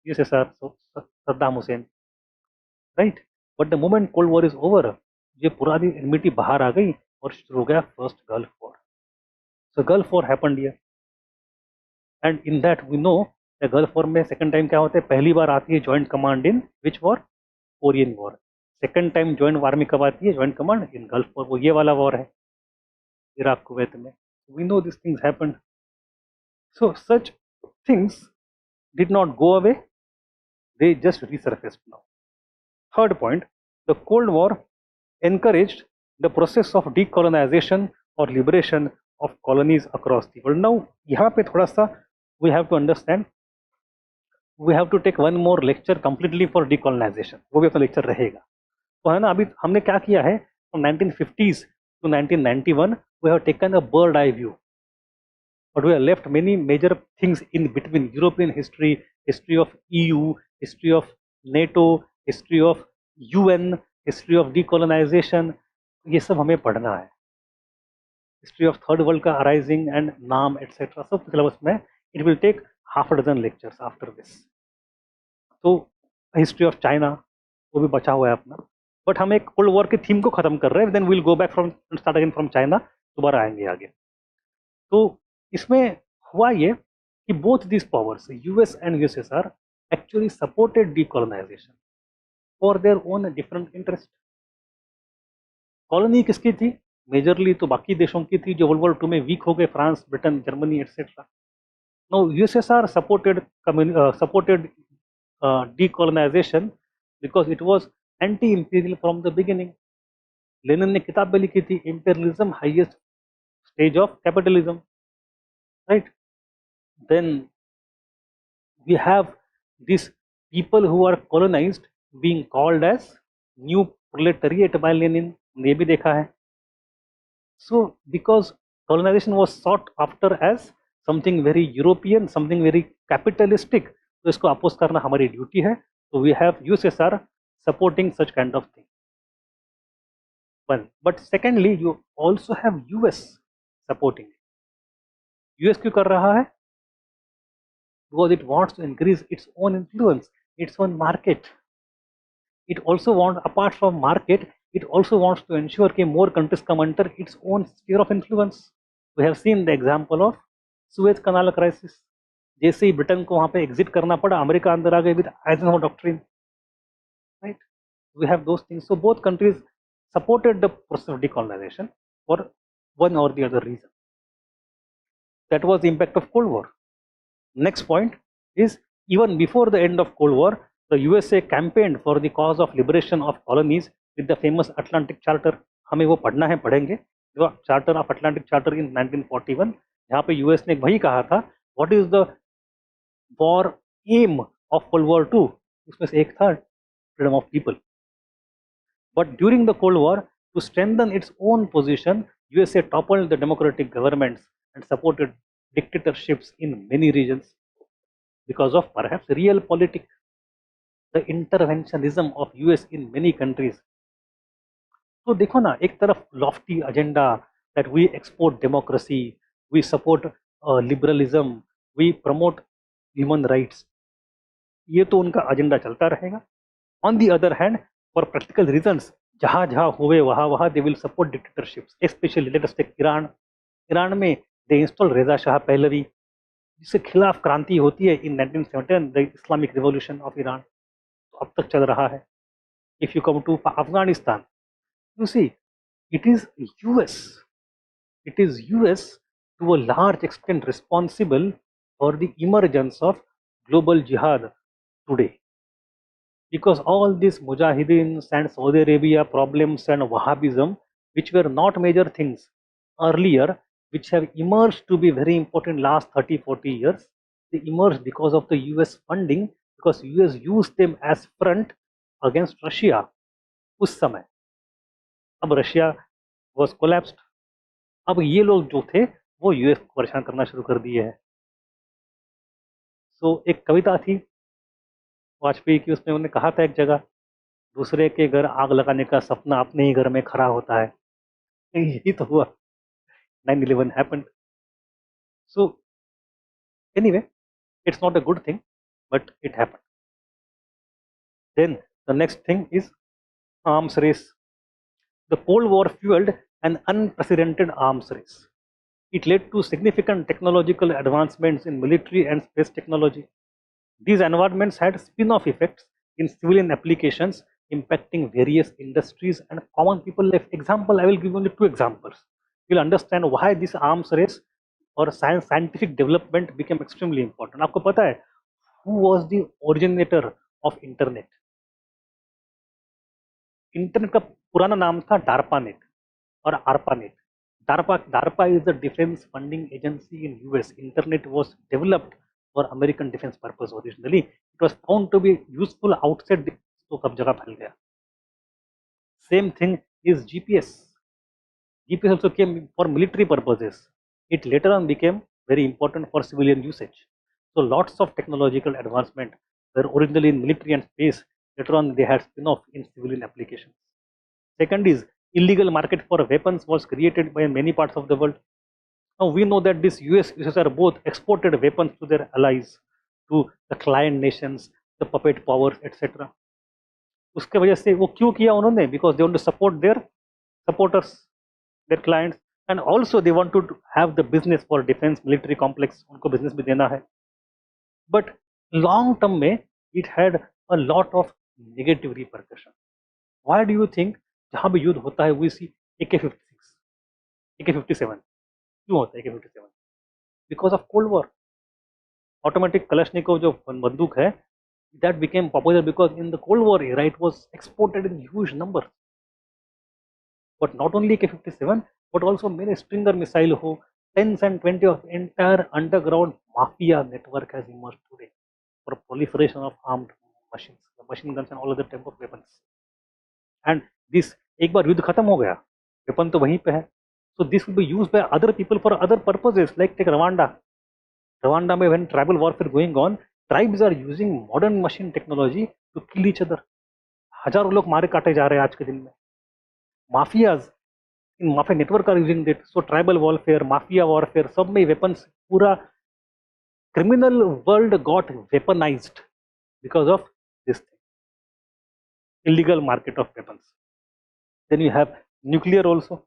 USSR, so Saddam Hussein, right? But the moment Cold War is over, ये पुरानी enmity बाहर आ गई और शुरू हो गया first gulf war. So Gulf War happened here, and in that we know the Gulf War में second time क्या होता है, पहली बार आती है joint command in which war, Korean war. Second time joint army कब आती है, joint command in gulf war. वो ये वाला वॉर है इराक कुवैत में. We know these things happened. So such things did not go away, they just resurfaced now. Third point, the Cold War encouraged the process of decolonization or liberation of colonies across the world. Now यहाँ पे थोड़ा सा we have to understand, we have to take one more lecture completely for decolonization. वो भी अपना lecture रहेगा. तो है ना, अभी हमने क्या किया है, from 1950s to 1991 we have taken a bird eye view, but we have left many major things in between. European history, history of EU, history of NATO, history of UN, history of decolonization, ये सब हमें पढ़ना है. History of third world का arising and NAM etcetera सब syllabus में. It will take half a dozen lectures after this. तो history of China वो भी बचा हुआ है अपना, बट हम एक कोल्ड वॉर के थीम को खत्म कर रहे हैं. Then will go back from start again from China, दोबारा आएंगे आगे. तो इसमें हुआ ये कि both this powers US and USSR actually supported decolonization for their own different interest. Colony किसकी थी, मेजरली तो बाकी देशों की थी जो वर्ल्ड वॉर 2 में वीक हो गए, France, Britain, Germany etcetera. Now USSR supported decolonization because it was anti-imperial from the beginning. Lenin ने किताब भी लिखी थी, imperialism highest stage of capitalism, right? Then we have these people who are colonized being called as new proletariat by Lenin, ये भी देखा है. So because colonization was sought after as something very European, something very capitalistic, तो इसको oppose करना हमारी duty है. तो we have USSR supporting such kind of thing. One, but secondly, you also have US supporting it. US क्यों कर रहा है? Because it wants to increase its own influence, its own market. It also wants, apart from market, it also wants to ensure that more countries come under its own sphere of influence. We have seen the example of Suez Canal crisis. जैसे ही Britain को वहां पे exit करना पड़ा, America अंदर आ गए with Eisenhower doctrine, right? We have those things. So both countries supported the process of decolonization for one or the other reason. That was the impact of Cold War. Next point is, even before the end of Cold War, the USA campaigned for the cause of liberation of colonies with the famous Atlantic Charter. हमें वो पढ़ना है, पढ़ेंगे. जो charter of Atlantic charter in 1941, जहाँ पे यूएस ने वही कहा था what is the war aim of world war 2. उसमें से एक था freedom of people. But during the Cold War, to strengthen its own position, USA toppled the democratic governments and supported dictatorships in many regions because of perhaps realpolitik, the interventionism of US in many countries. तो देखो ना, एक तरफ lofty agenda that we export democracy, we support liberalism, we promote human rights. ये तो उनका agenda चलता रहेगा. On the other hand, for practical reasons, जहाँ जहाँ हुए वहाँ वहाँ they will support dictatorships. Especially let us take Iran. Iran में they install रेजा शाह पहलवी, जिसके खिलाफ क्रांति होती है in 1917, the Islamic Revolution of Iran. तो अब तक चल रहा है. If you come to Afghanistan, you see, it is US to a large extent responsible for the emergence of global jihad today. Because all these Mujahideens and Saudi Arabia problems and Wahhabism, which were not major things earlier, which have emerged to be very important last 30-40 years, they emerged because of the US funding, because US used them as front against Russia उस समय. अब Russia was collapsed. अब ये लोग जो थे वो US को परेशान करना शुरू कर दिए हैं. सो एक कविता थी वाजपेयी की, उसमें उन्होंने कहा था एक जगह, दूसरे के घर आग लगाने का सपना अपने ही घर में खड़ा होता है. यही तो हुआ. 9/11 happened. So anyway, it's not a good thing, but it happened. Then the next thing is arms race. The Cold War fueled an unprecedented arms race. It led to significant technological advancements in military and space technology. These advancements had spin-off effects in civilian applications, impacting various industries and common people life. Example, I will give only 2 examples. You will understand why this arms race or scientific development became extremely important. आपको पता है who was the originator of internet? Internet का पुराना नाम था डार्पानेट और ARPANET. DARPA is the defense funding agency in US. Internet was developed for American defense purpose originally. It was found to be useful outside the, तो सब जगह फैल गया. Same thing is GPS. GPS also came for military purposes. It later on became very important for civilian usage. So lots of technological advancement were originally in military and space. Later on they had spin-off in civilian applications. Second is illegal market for weapons was created by many parts of the world. Now we know that this USSR both exported weapons to their allies, to the client nations, the puppet powers, etc. उसके वजह से वो क्यों किया उन्होंने? Because they want to support their supporters, their clients, and also they want to have the business for defense military complex. उनको business भी देना है. But long term में it had a lot of negative repercussion. Why do you think जहाँ भी युद्ध होता है we see AK-56, AK-57 क्यों होता है AK-57? Because of cold war. Automatic Kalashnikov जो बंदूक है, that became popular because in the Cold War era it was exported in huge numbers. But not only AK-57, but also many Stinger missile ho, 10s and 20 of entire underground mafia network has emerged today for proliferation of armed machines, machine guns and all other type of weapons. And this एक बार युद्ध खत्म हो गया, weapon तो वहीं पे है. So this will be used by other people for other purposes, like take Rwanda. Rwanda में when tribal warfare going on, tribes are using modern machine technology to kill each other. हजारों लोग मारे काटे जा रहे हैं आज के दिन में. Mafias in mafia network are using that. So tribal warfare, mafia warfare, सब में वेपन्स, पूरा criminal world got weaponized because of this thing, illegal market of weapons. Then you have nuclear also.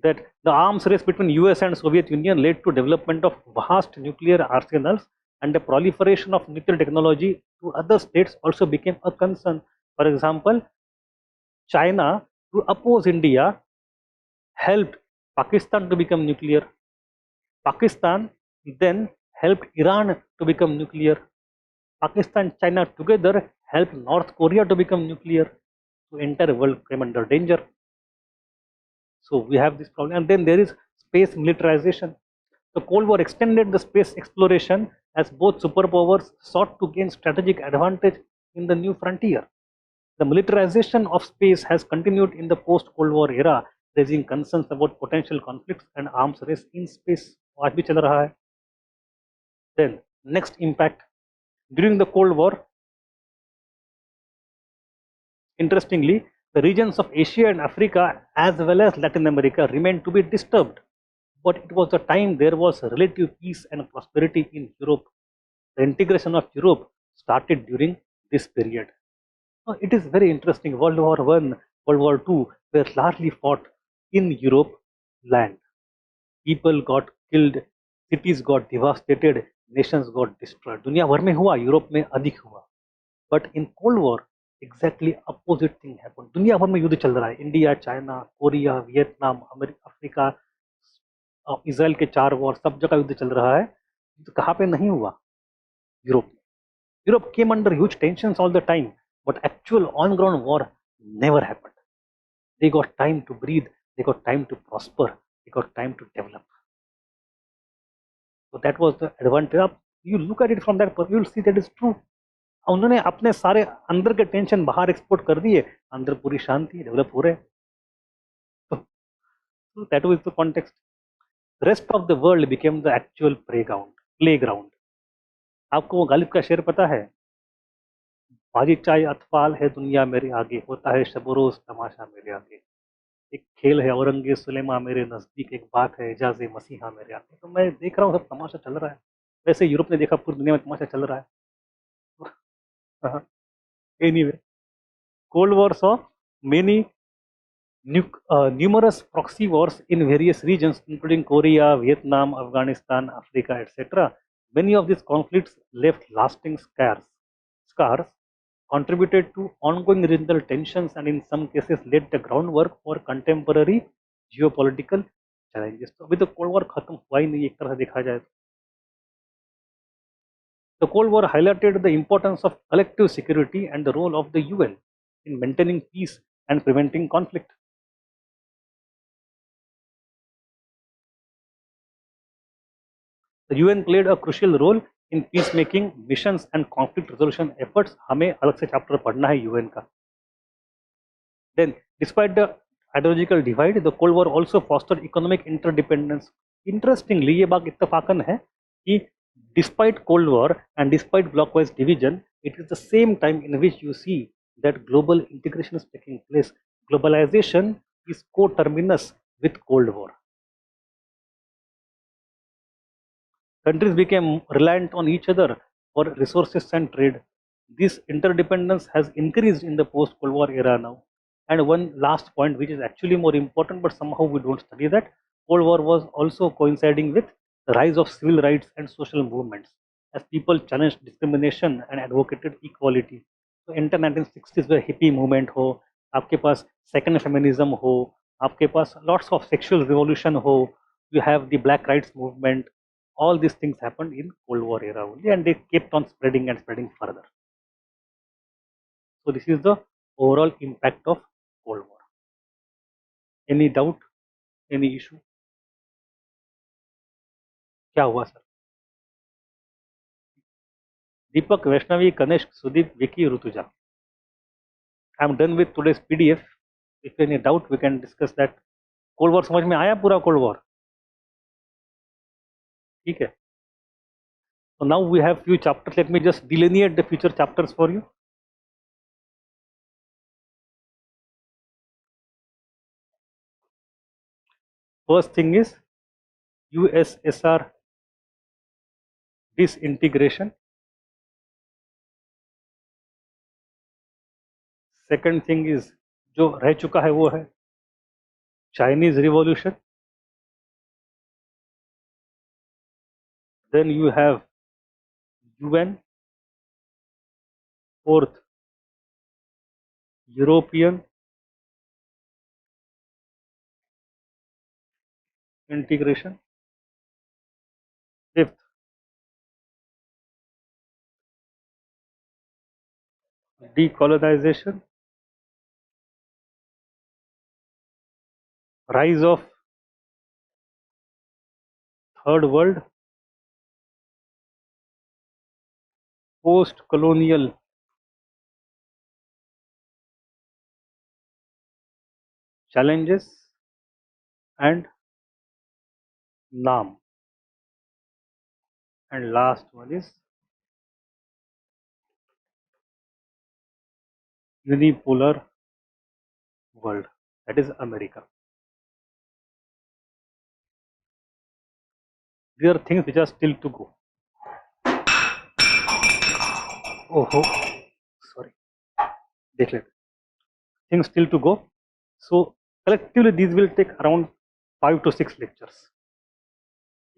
That the arms race between US and Soviet Union led to development of vast nuclear arsenals, and the proliferation of nuclear technology to other states also became a concern. For example, China, to oppose India, helped Pakistan to become nuclear. Pakistan then helped Iran to become nuclear. Pakistan, China together helped North Korea to become nuclear. So entire world came under danger. So we have this problem. And then there is space militarization. The Cold War extended the space exploration as both superpowers sought to gain strategic advantage in the new frontier. The militarization of space has continued in the post-Cold War era, raising concerns about potential conflicts and arms race in space. आज भी चल रहा है. Then next impact during the Cold War. Interestingly, the regions of Asia and Africa as well as Latin America remained to be disturbed, but it was the time there was relative peace and prosperity in Europe. The integration of Europe started during this period. Now, it is very interesting. World War I, World War II were largely fought in Europe land. People got killed, cities got devastated, nations got destroyed. दुनिया भर में हुआ, Europe में अधिक हुआ. But in Cold War, exactly opposite thing happened. दुनिया भर में युद्ध चल रहा है. India, China, Korea, Vietnam, Africa, Israel के 4 वॉर, सब जगह युद्ध चल रहा है. तो कहाँ पे नहीं हुआ? यूरोप में. Europe came under huge tensions all the time, but actual on-ground war never happened. They got time to breathe, they got time to prosper, they got time to develop. So that was the advantage. You look at it from that point, you will see that is true. उन्होंने अपने सारे अंदर के tension बाहर export कर दिए, अंदर पूरी शांति, डेवलप हो रहे. So that was the context. The rest of the world became the actual playground. आपको वो गालिब का शेर पता है? बाजी चाय अतफाल है दुनिया मेरे आगे, होता है शब रोज तमाशा मेरे आगे. एक खेल है औरंगे सुलेमा मेरे नजदीक, एक बात है एजाज मसीहा मेरे आगे. तो मैं देख रहा हूँ सब तमाशा चल रहा है. वैसे यूरोप ने देखा पूरी दुनिया में तमाशा चल रहा है. Anyway, Cold War saw many numerous proxy wars in various regions, including Korea, Vietnam, Afghanistan, Africa, etc. Many of these conflicts left lasting scars, contributed to ongoing regional tensions, and in some cases laid the groundwork for contemporary geopolitical challenges. तो अभी तो cold war खत्म हुआ ही नहीं एक तरह से देखा जाए तो. The Cold War highlighted the importance of collective security and the role of the UN in maintaining peace and preventing conflict. The UN played a crucial role in peacemaking missions and conflict resolution efforts. हमें अलग से chapter पढ़ना है UN का. Then, despite the ideological divide, the Cold War also fostered economic interdependence. Interestingly, ये बात इत्तेफाकन है कि despite Cold War and despite blockwise division, it is the same time in which you see that global integration is taking place. Globalization is co-terminus with Cold War. Countries became reliant on each other for resources and trade. This interdependence has increased in the post-Cold War era now. And one last point, which is actually more important, but somehow we don't study that, Cold War was also coinciding with the rise of civil rights and social movements as people challenged discrimination and advocated equality. So enter 1960s where hippie movement हो, आपके पास second feminism हो, आपके पास lots of sexual revolution हो, you have the black rights movement, all these things happened in Cold War era only, and they kept on spreading and spreading further. So this is the overall impact of Cold War. Any doubt, any issue? क्या हुआ sir? Deepak, Vaishnavi, Kanishk, Sudeep, Vicky, Rutuja. I am done with today's PDF. If any doubt, we can discuss that. Cold War समझ में आया पूरा Cold War? ठीक है. So now we have few chapters. Let me just delineate the future chapters for you. First thing is USSR disintegration. Second thing is जो रह चुका है वो है Chinese Revolution. Then you have UN. Fourth, European integration. Fifth, decolonization. Rise of Third World. Post-colonial challenges and NAM. And last one is unipolar world, that is America. These are things which are still to go. Oh, sorry. देख लेते. Things still to go. So collectively these will take around 5 to 6 lectures.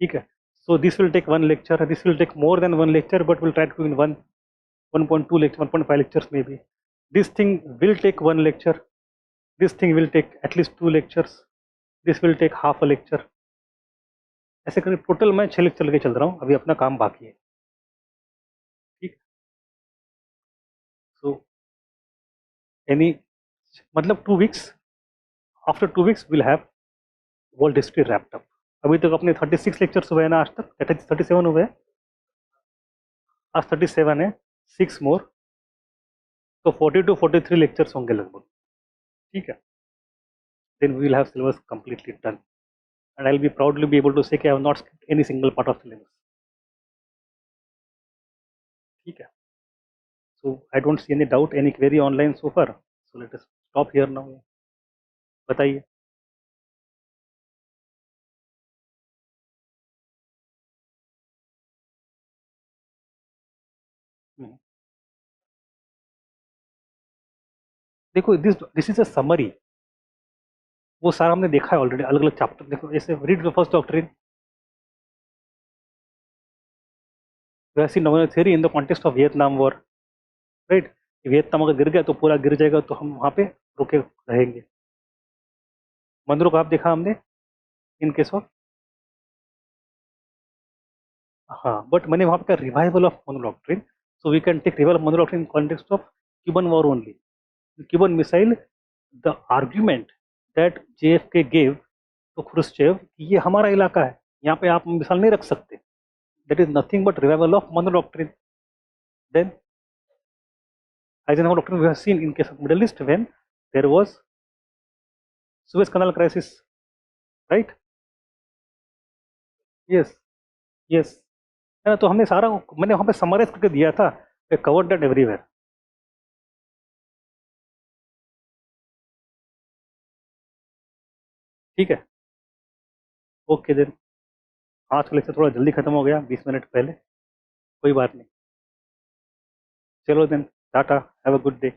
Okay. So this will take one lecture. This will take more than one lecture, but we'll try to do in 1.2 lecture, 1.5 lectures maybe. This thing will take one lecture. This thing will take at least 2 lectures. This will take half a lecture. ऐसे करके total मैं 6 lecture लेके चल रहा हूँ. अभी अपना काम बाकी है. ठीक. So any मतलब 2 weeks. After 2 weeks we'll have world history wrapped up. अभी तक अपने 36 लेक्चर्स हुए हैं ना आज तक. 37 हुए हैं. आज 37 है. 6 मोर, तो 40 to 43 लेक्चर्स होंगे लगभग. ठीक है. Then we will have syllabus completely done, and I'll be proudly be able to say that I have not skipped any single part of syllabus. ठीक है. So I don't see any doubt, any query online so far. So let us stop here now. बताइए. देखो, this is a summary. वो सारा हमने देखा है already, अलग अलग चैप्टर. देखो, जैसे रीड द फर्स्ट डॉक्ट्रिन, वैसी nominal theory in the context of Vietnam war. Right. Vietnam अगर गिर गया तो पूरा गिर जाएगा, तो हम वहाँ पे रुके रहेंगे. मंदिरों का आप देखा हमने इन केस ऑफ. हाँ, बट मैंने वहाँ पे revival of Monroe doctrine. So we can take revival of Monroe doctrine in context of Cuban war only. Cuban missile, the argument that JFK gave to Khrushchev कि ये हमारा इलाका है, यहाँ पे आप मिसाइल नहीं रख सकते. That is nothing but revival of Monroe doctrine. Then Eisenhower doctrine we have seen in case of Middle East when there was Suez Canal crisis, right? Yes, yes. है ना. तो हमने सारा, मैंने वहाँ पे समराइज करके दिया था. Covered that everywhere. ठीक है. Okay then. आज का लेक्चर थोड़ा जल्दी खत्म हो गया, 20 मिनट पहले. कोई बात नहीं. चलो then, tata, have a good day.